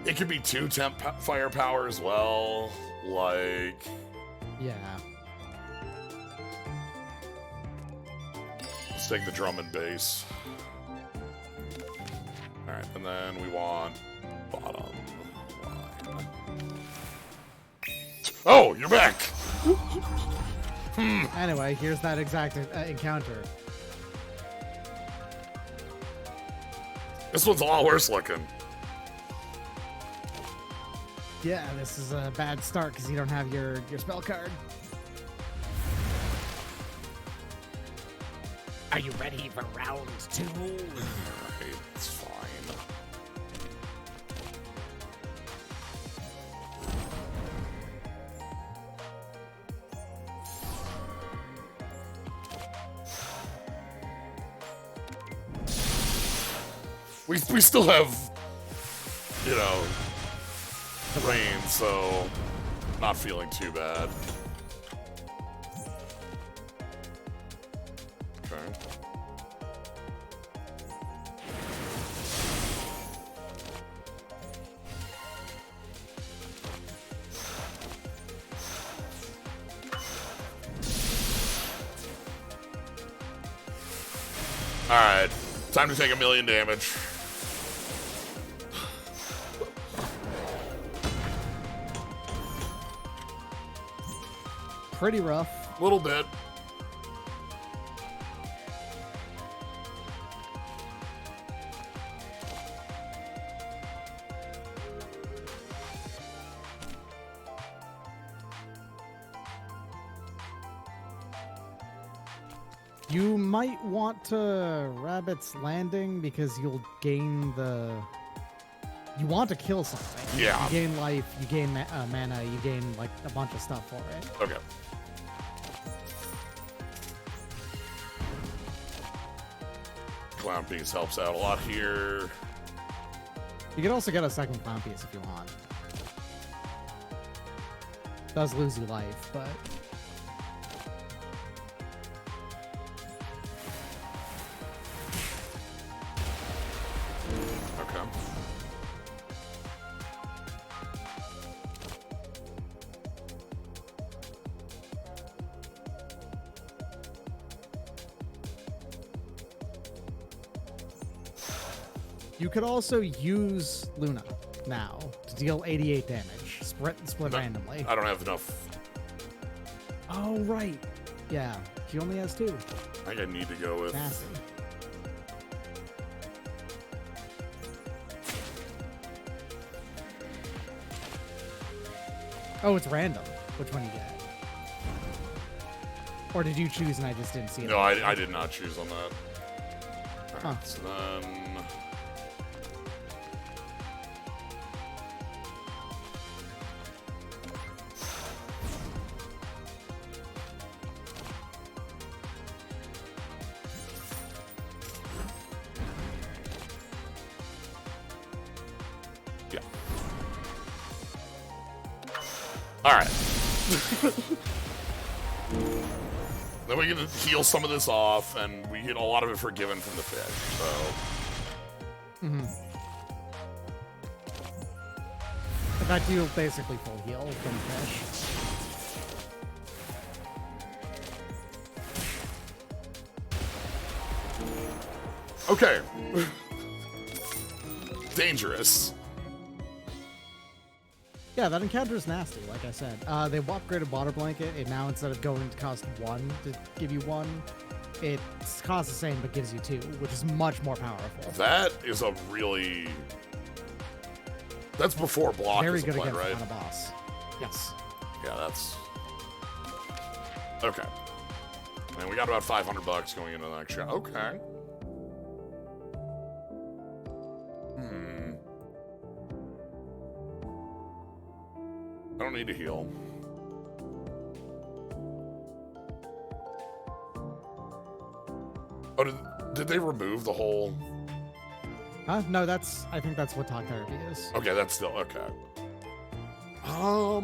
A: it could be 2 temp firepower as well. Like...
B: Yeah.
A: Let's take the drum and bass. Alright, and then we want bottom line. Oh, you're back!
B: Anyway, here's that exact encounter.
A: This one's a lot worse looking.
B: Yeah, this is a bad start because you don't have your spell card. Are you ready for round 2?
A: Alright, it's fine. We still have, you know, rain, so not feeling too bad. Okay. Alright, time to take 1,000,000 damage.
B: Pretty rough.
A: A little bit.
B: You might want to Rabbit's Landing because you'll gain the... You want to kill something.
A: Yeah.
B: You gain life, you gain mana, you gain like a bunch of stuff for it.
A: Okay. Clown piece helps out a lot here.
B: You can also get a second clown piece if you want. Does lose you life, but...
A: Okay.
B: You could also use Luna now to deal 88 damage, split randomly.
A: I don't have enough.
B: Oh, right. Yeah, she only has 2.
A: I think I need to go with...
B: Nasty. Oh, it's random which one you get. Or did you choose and I just didn't see it?
A: No, I did not choose on that. All right,
B: Huh.
A: so then... Yeah. All right. Then we get to heal some of this off, and we get a lot of it forgiven from the fish, so...
B: Mm-hmm. In fact, you basically full heal from fish.
A: Okay. Dangerous.
B: Yeah, that encounter is nasty, like I said. They upgraded Water Blanket. It now, instead of going to cost 1 to give you 1, it costs the same but gives you 2, which is much more powerful.
A: That is a really... That's before block
B: Very
A: is
B: good
A: applied,
B: against
A: right?
B: on a boss. Yes.
A: Yeah, that's... Okay. And we got about $500 going into the next shot. Okay. I don't need to heal. Oh, did they remove the whole...
B: Huh? No, I think that's what talk therapy is.
A: Okay, that's still... Okay. I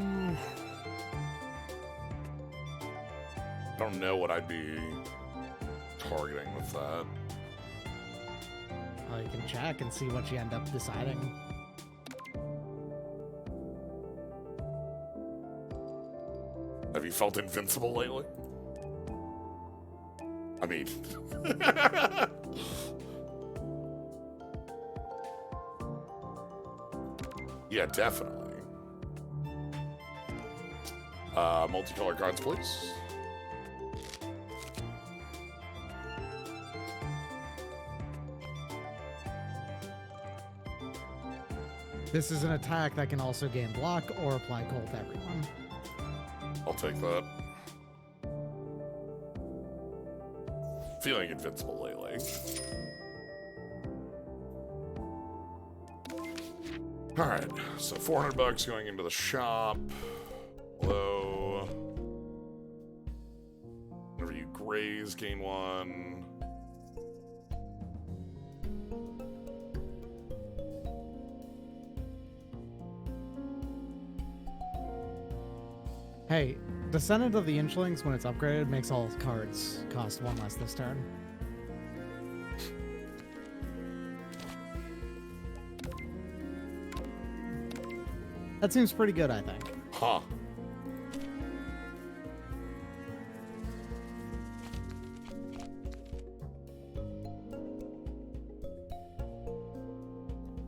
A: don't know what I'd be targeting with that.
B: You can check and see what you end up deciding.
A: Have you felt invincible lately? I mean... yeah, definitely. Multicolor cards, please.
B: This is an attack that can also gain block or apply cold to everyone.
A: I'll take that. Feeling invincible lately. Alright, so $400 going into the shop. Hello. Whenever you graze, gain 1.
B: Hey, Descendant of the Inchlings, when it's upgraded, makes all cards cost 1 less this turn. That seems pretty good, I think.
A: Huh.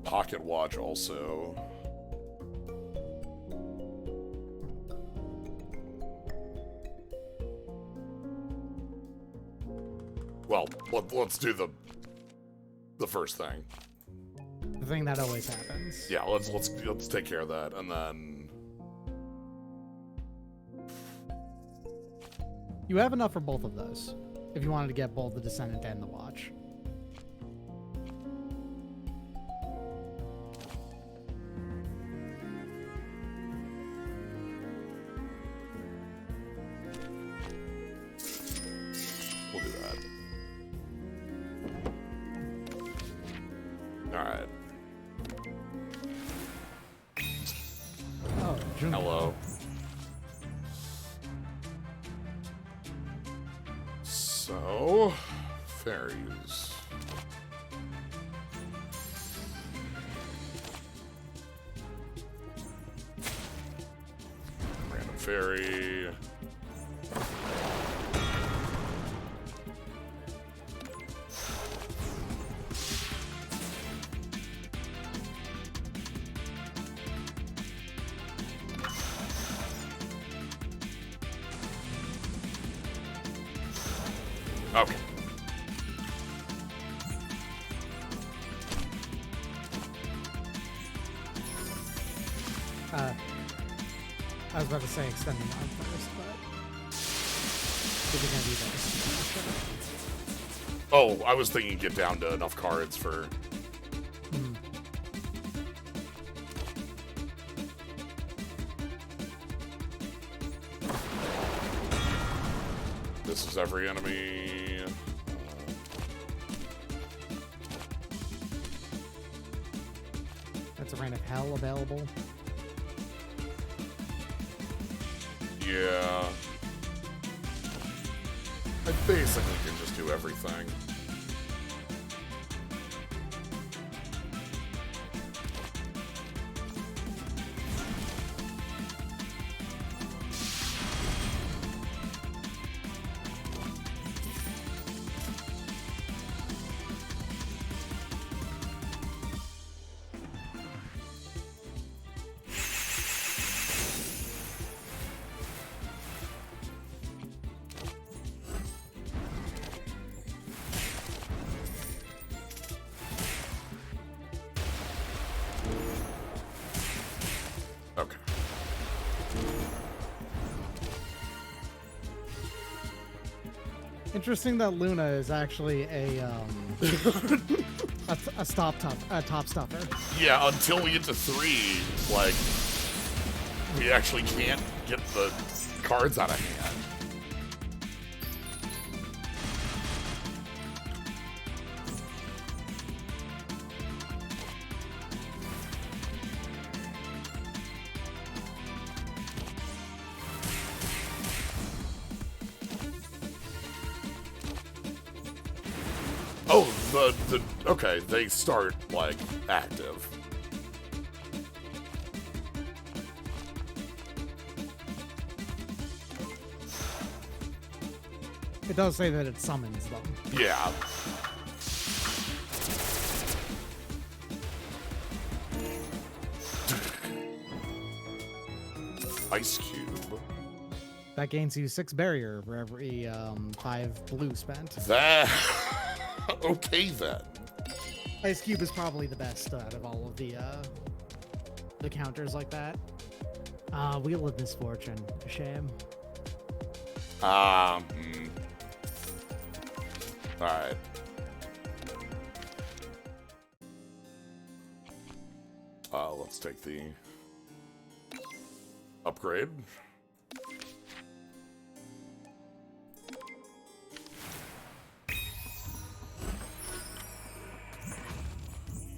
A: Pocket watch also. Well, let's do the first thing.
B: The thing that always happens.
A: Yeah, let's take care of that, and then
B: You have enough for both of those, if you wanted to get both the Descendant and the Watch.
A: we'll do that. All right.
B: Oh, Junko.
A: Hello. So, fairies. Random fairy. Okay.
B: I was about to say extend them on first, but if you're gonna do that,
A: Oh, I was thinking get down to enough cards for... This is every enemy.
B: That's a Reign of Hell available.
A: Yeah. I basically can just do everything. Okay.
B: Interesting that Luna is actually a top stuffer.
A: Yeah, until we get to 3, like, we actually can't get the cards out of hand. Oh, okay, they start, like, active.
B: It does say that it summons them.
A: Yeah. Ice Cube.
B: That gains you 6 barrier for every 5 blue spent.
A: That... okay, then.
B: Ice Cube is probably the best out of all of the counters like that. Wheel of Misfortune. A shame.
A: Alright. Let's take the upgrade.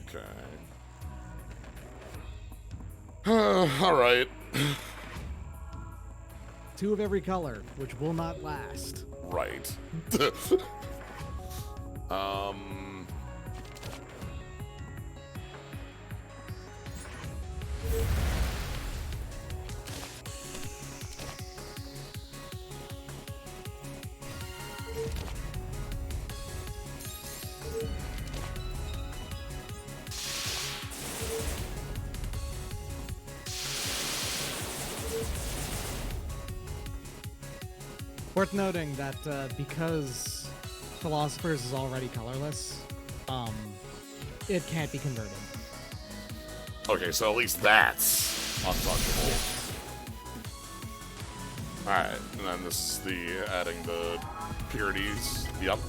A: Okay. Alright.
B: 2 of every color, which will not last.
A: Right.
B: Worth noting that because Philosophers is already colorless, it can't be converted.
A: Okay, so at least that's untouchable. Alright, and then this is the adding the purities. Yep.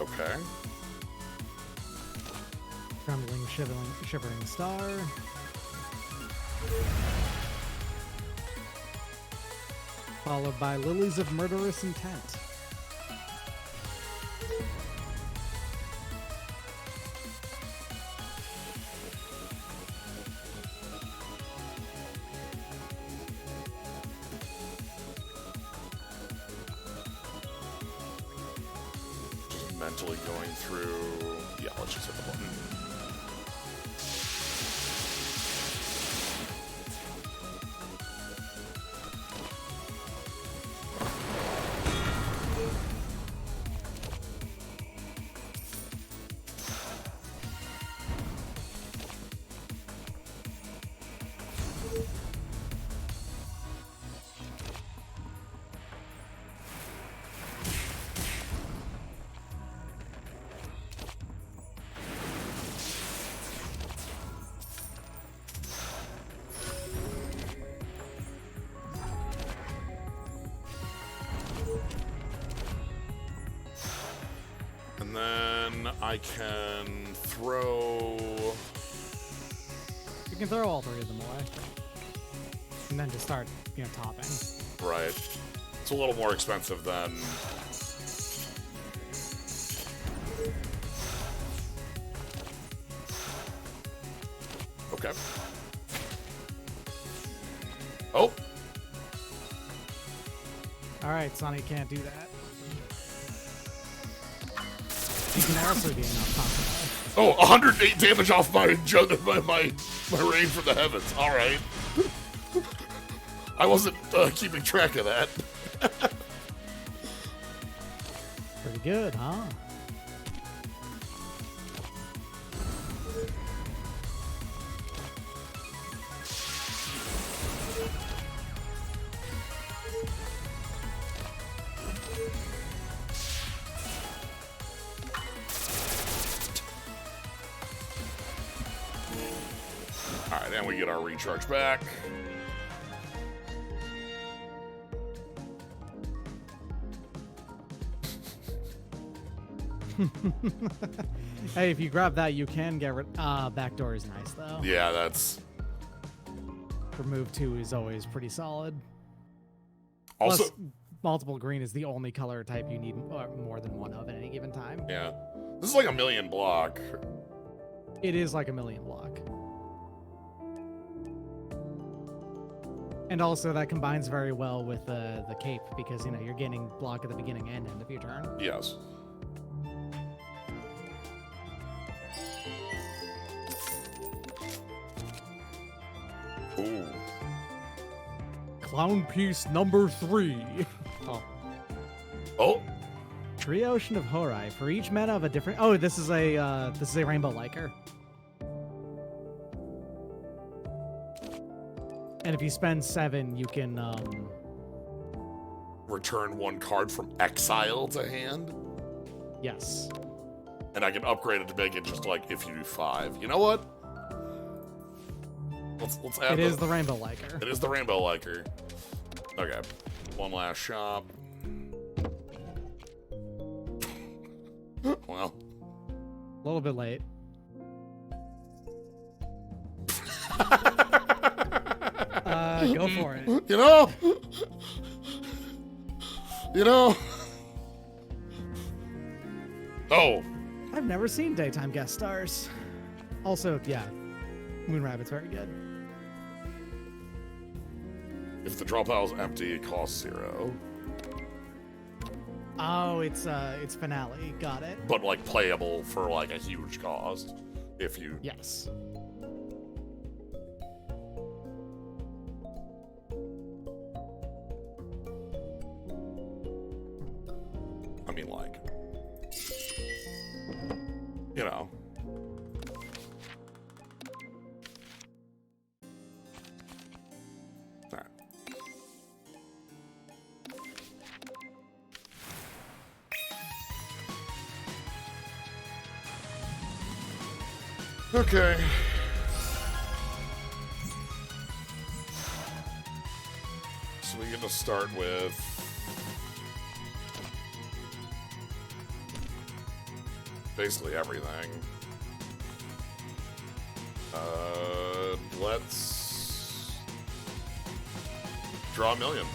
A: Okay.
B: Trembling, shivering star. Followed by Lilies of Murderous Intent.
A: Just mentally going through... Yeah, let's just hit the button. I can throw...
B: You can throw all 3 of them away. And then just start, topping.
A: Right. It's a little more expensive than... Okay. Oh!
B: Alright, Sonny can't do that. He can also be enough possible.
A: Oh, 108 damage off my rain from the heavens. Alright. I wasn't keeping track of that.
B: Pretty good, huh?
A: Alright, and we get our recharge back.
B: Hey, if you grab that, you can get rid. Backdoor is nice though.
A: Yeah, that's...
B: Remove 2 is always pretty solid.
A: Also...
B: Plus, multiple green is the only color type you need more than 1 of at any given time.
A: Yeah. This is like a million block.
B: It is like a million block. And also that combines very well with the cape because, you're gaining block at the beginning and end of your turn.
A: Yes. Ooh.
B: Clown piece number 3. Oh.
A: Oh!
B: Tree Ocean of Horai. For each mana of a different... Oh, this is a Rainbow Liker. And if you spend 7, you can,
A: Return 1 card from exile to hand?
B: Yes.
A: And I can upgrade it to make it just like if you do 5. You know what? Let's add
B: It is the Rainbow Liker.
A: It is the Rainbow Liker. Okay. One last shop. Well.
B: A little bit late. Go for it.
A: You know? Oh.
B: I've never seen daytime guest stars. Also, yeah, Moon Rabbit's very good.
A: If the draw pile is empty, it costs 0.
B: Oh, it's finale. Got it.
A: But like playable for like a huge cost. If you...
B: Yes.
A: I mean, like... Alright. Okay. So we get to start with... basically everything. Let's draw a million.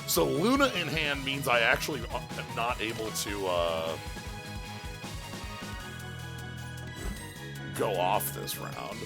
A: So Luna in hand means I actually am not able to go off this round.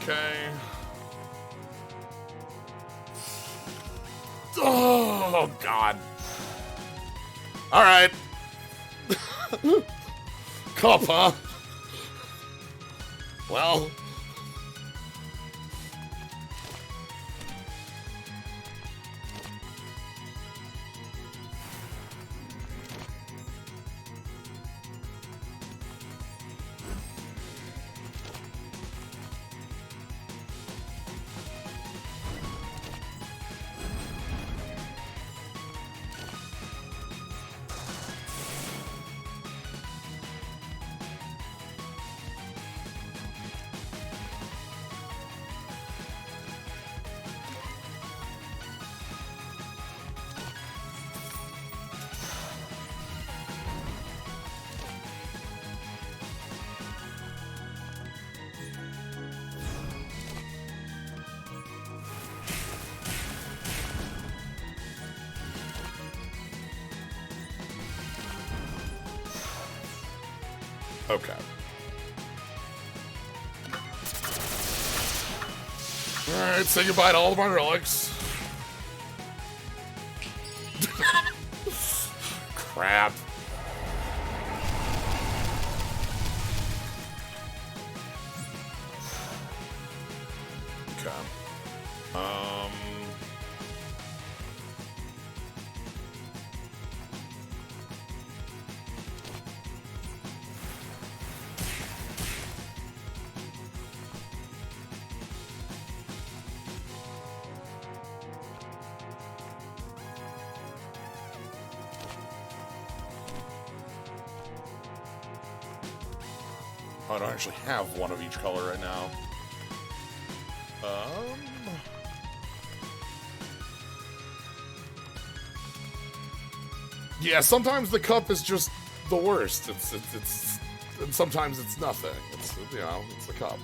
A: Okay. Oh, God. All right. Cup, huh? Well. Okay. Alright, say goodbye to all of my relics. Crap. Okay. I don't actually have one of each color right now. Yeah, sometimes the cup is just the worst. It's and sometimes it's nothing. It's, you know, it's the cup.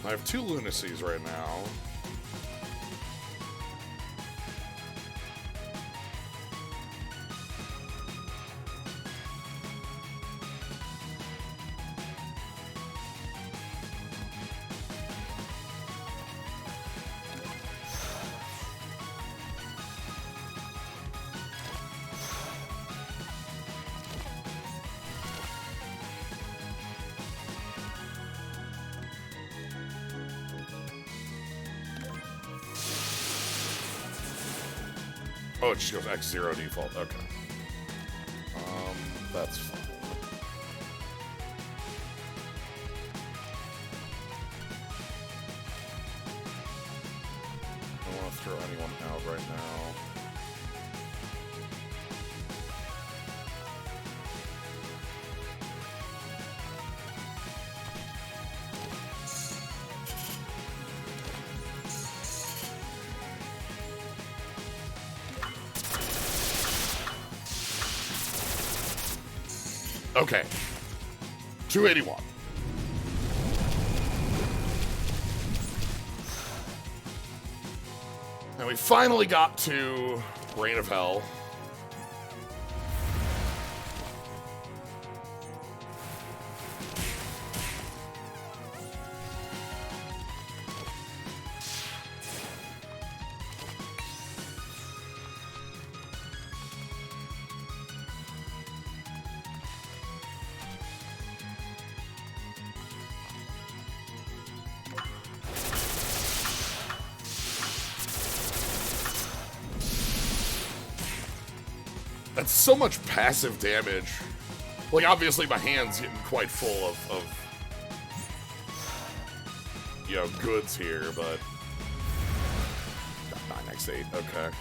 A: I have 2 lunacies right now. Oh, it just goes X0 default. Okay. That's fine. I don't want to throw anyone out right now. Okay. 281. And we finally got to Reign of Hell. That's so much passive damage. Like, obviously my hand's getting quite full of you know, goods here, but... 9x8, okay.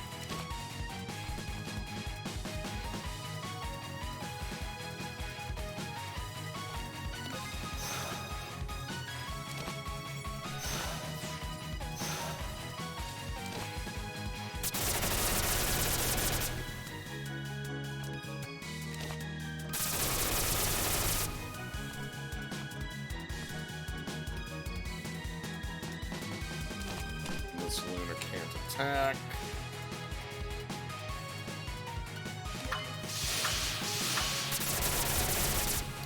A: This Luna can't attack.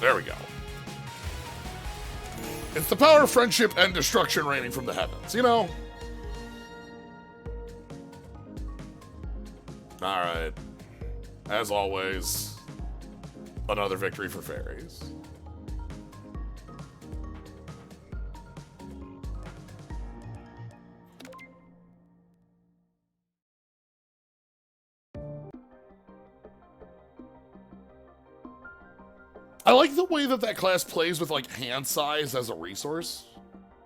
A: There we go. It's the power of friendship and destruction raining from the heavens, you know? Alright. As always, another victory for fairies. I like the way that class plays with, like, hand size as a resource.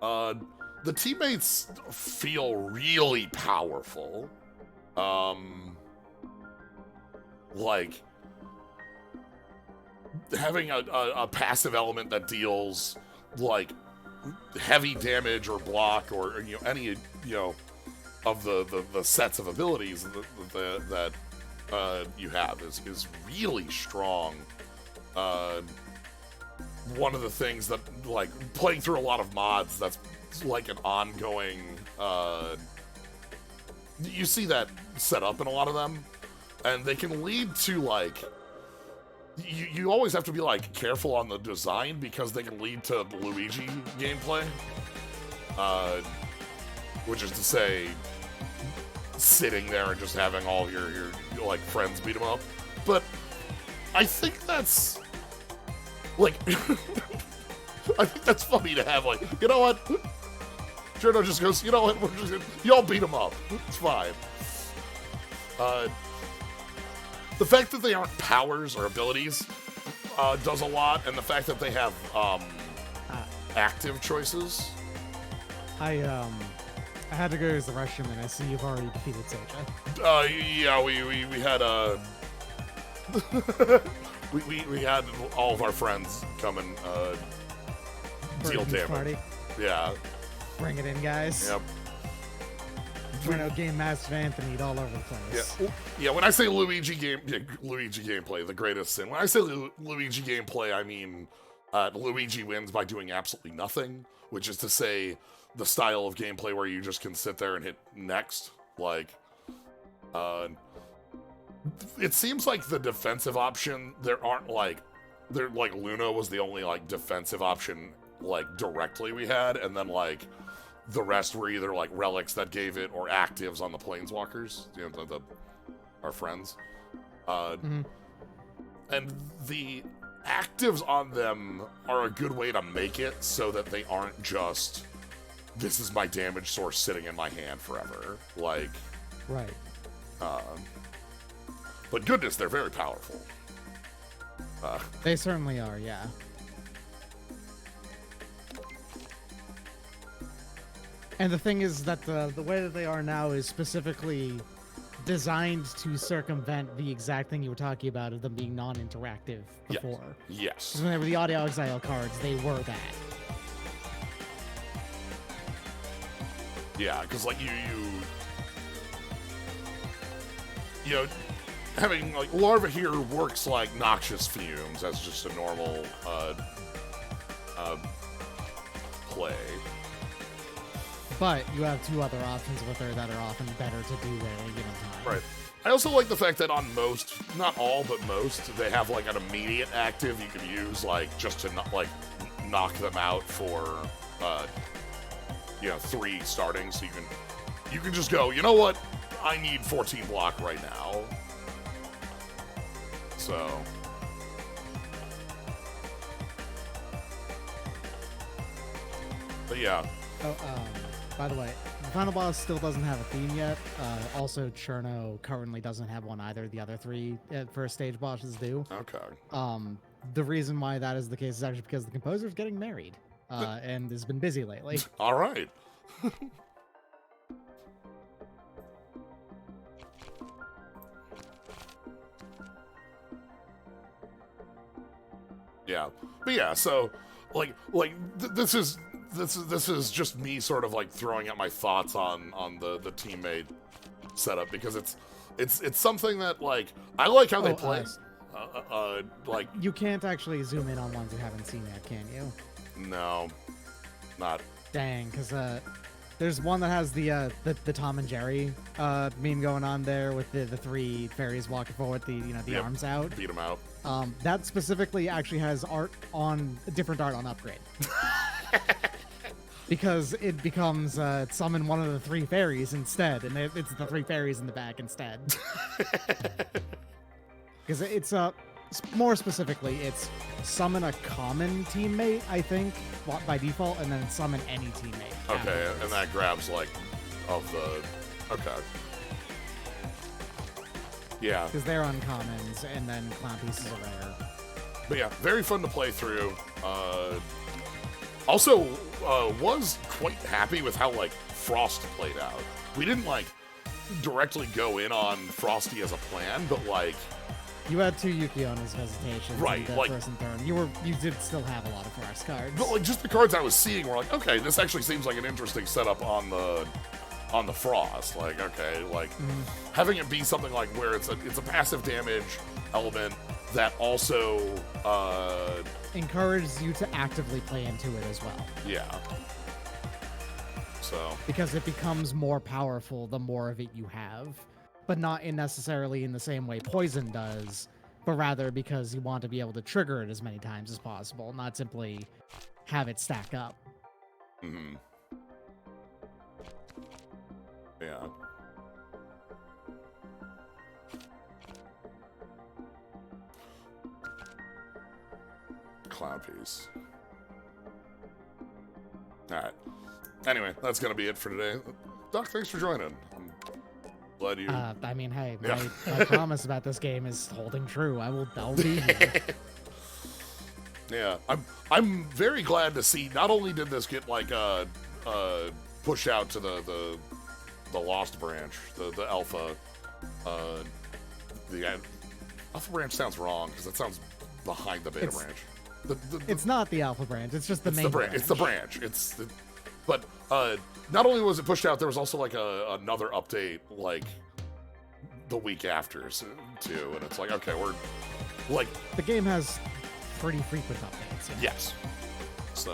A: The teammates feel really powerful. Like, having a passive element that deals, like, heavy damage or block or, you know, any, you know, of the sets of abilities that you have is really strong. One of the things that, like, playing through a lot of mods, that's like an ongoing, you see that set up in a lot of them, and they can lead to, like, you always have to be, like, careful on the design because they can lead to Luigi gameplay, which is to say, sitting there and just having all your like, friends beat them up. But I think that's, like, I think that's funny to have, like, you know what? Cirno just goes, you know what? We're just gonna, y'all beat them up. It's fine. The fact that they aren't powers or abilities does a lot, and the fact that they have active choices.
B: I had to go use the restroom, and I see you've already defeated Seja.
A: Yeah, we had we had all of our friends come and deal damage.
B: Party.
A: Yeah.
B: Bring it in, guys.
A: Yep.
B: Cirno Game Master Anthony all over the place.
A: Yeah. When I say Luigi gameplay, the greatest sin. When I say Luigi gameplay, I mean Luigi wins by doing absolutely nothing, which is to say, the style of gameplay where you just can sit there and hit next. Like, it seems like the defensive option, Luna was the only, like, defensive option, like, directly we had, and then, like, the rest were either, like, relics that gave it or actives on the planeswalkers, you know, our friends. And the actives on them are a good way to make it so that they aren't just, this is my damage source sitting in my hand forever. Like,
B: right.
A: But goodness, they're very powerful.
B: They certainly are, yeah. And the thing is that the way that they are now is specifically designed to circumvent the exact thing you were talking about of them being non-interactive before.
A: Yes.
B: Because when they were the Audio Exile cards, they were that.
A: Yeah, because, like, you know, having, like, Larva here works like noxious fumes as just a normal play.
B: But you have two other options with her that are often better to do at any given time.
A: Right. I also like the fact that on most, not all, but most, they have, like, an immediate active you can use, like, just to, like, knock them out for, you know, 3 starting, so you can just go, you know what? I need 14 block right now. So. But yeah.
B: Oh, by the way, the final boss still doesn't have a theme yet. Also, Cirno currently doesn't have one either. The other 3 first stage bosses do.
A: Okay.
B: The reason why that is the case is actually because the composer's getting married, and has been busy lately.
A: All right. Yeah, but yeah. So, this is just me sort of, like, throwing out my thoughts on the teammate setup, because it's something that, like, I like how they play. Like,
B: you can't actually zoom in on ones you haven't seen yet, can you?
A: No, not.
B: Dang, because there's one that has the Tom and Jerry meme going on there with the 3 fairies walking forward, the arms out.
A: Beat them out.
B: That specifically actually has different art on upgrade. Because it becomes summon one of the 3 fairies instead, and it's the 3 fairies in the back instead. Because it's more specifically, it's summon a common teammate, I think, by default, and then summon any teammate.
A: Okay,
B: afterwards.
A: and that grabs like of the. Okay. Yeah.
B: Because they're uncommons, and then clown pieces are rare.
A: But yeah, very fun to play through. Also, was quite happy with how like Frost played out. We didn't like directly go in on Frosty as a plan, but like
B: You had 2 Yukiona's visitations,
A: Right,
B: in the
A: like-
B: first and third. You did still have a lot of Frost cards.
A: but like just the cards I was seeing were like, okay, this actually seems like an interesting setup on the Frost. Like, okay, like having it be something like where it's a passive damage element that also
B: Encourages you to actively play into it as well.
A: yeah. So
B: Because it becomes more powerful the more of it you have. But not necessarily in the same way Poison does, but rather because you want to be able to trigger it as many times as possible, not simply have it stack up.
A: yeah. Clown piece. Alright. Anyway, that's gonna be it for today. Doc, thanks for joining. I'm glad you
B: I mean, hey,
A: Yeah.
B: my promise about this game is holding true. I'll be here.
A: Yeah. I'm very glad to see not only did this get like push out to the Lost branch, the Alpha the Alpha branch sounds wrong because that sounds behind the Beta branch.
B: It's not the Alpha branch. It's just the main branch.
A: It's the branch. But not only was it pushed out, there was also like another update like the week after too, and it's like okay, we're like
B: The game has pretty frequent updates. Yeah.
A: yes. So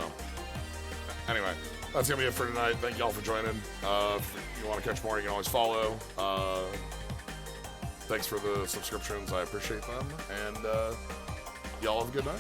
A: anyway, that's gonna be it for tonight. Thank y'all for joining. If you want to catch more, you can always follow. Thanks for the subscriptions. I appreciate them, and y'all have a good night.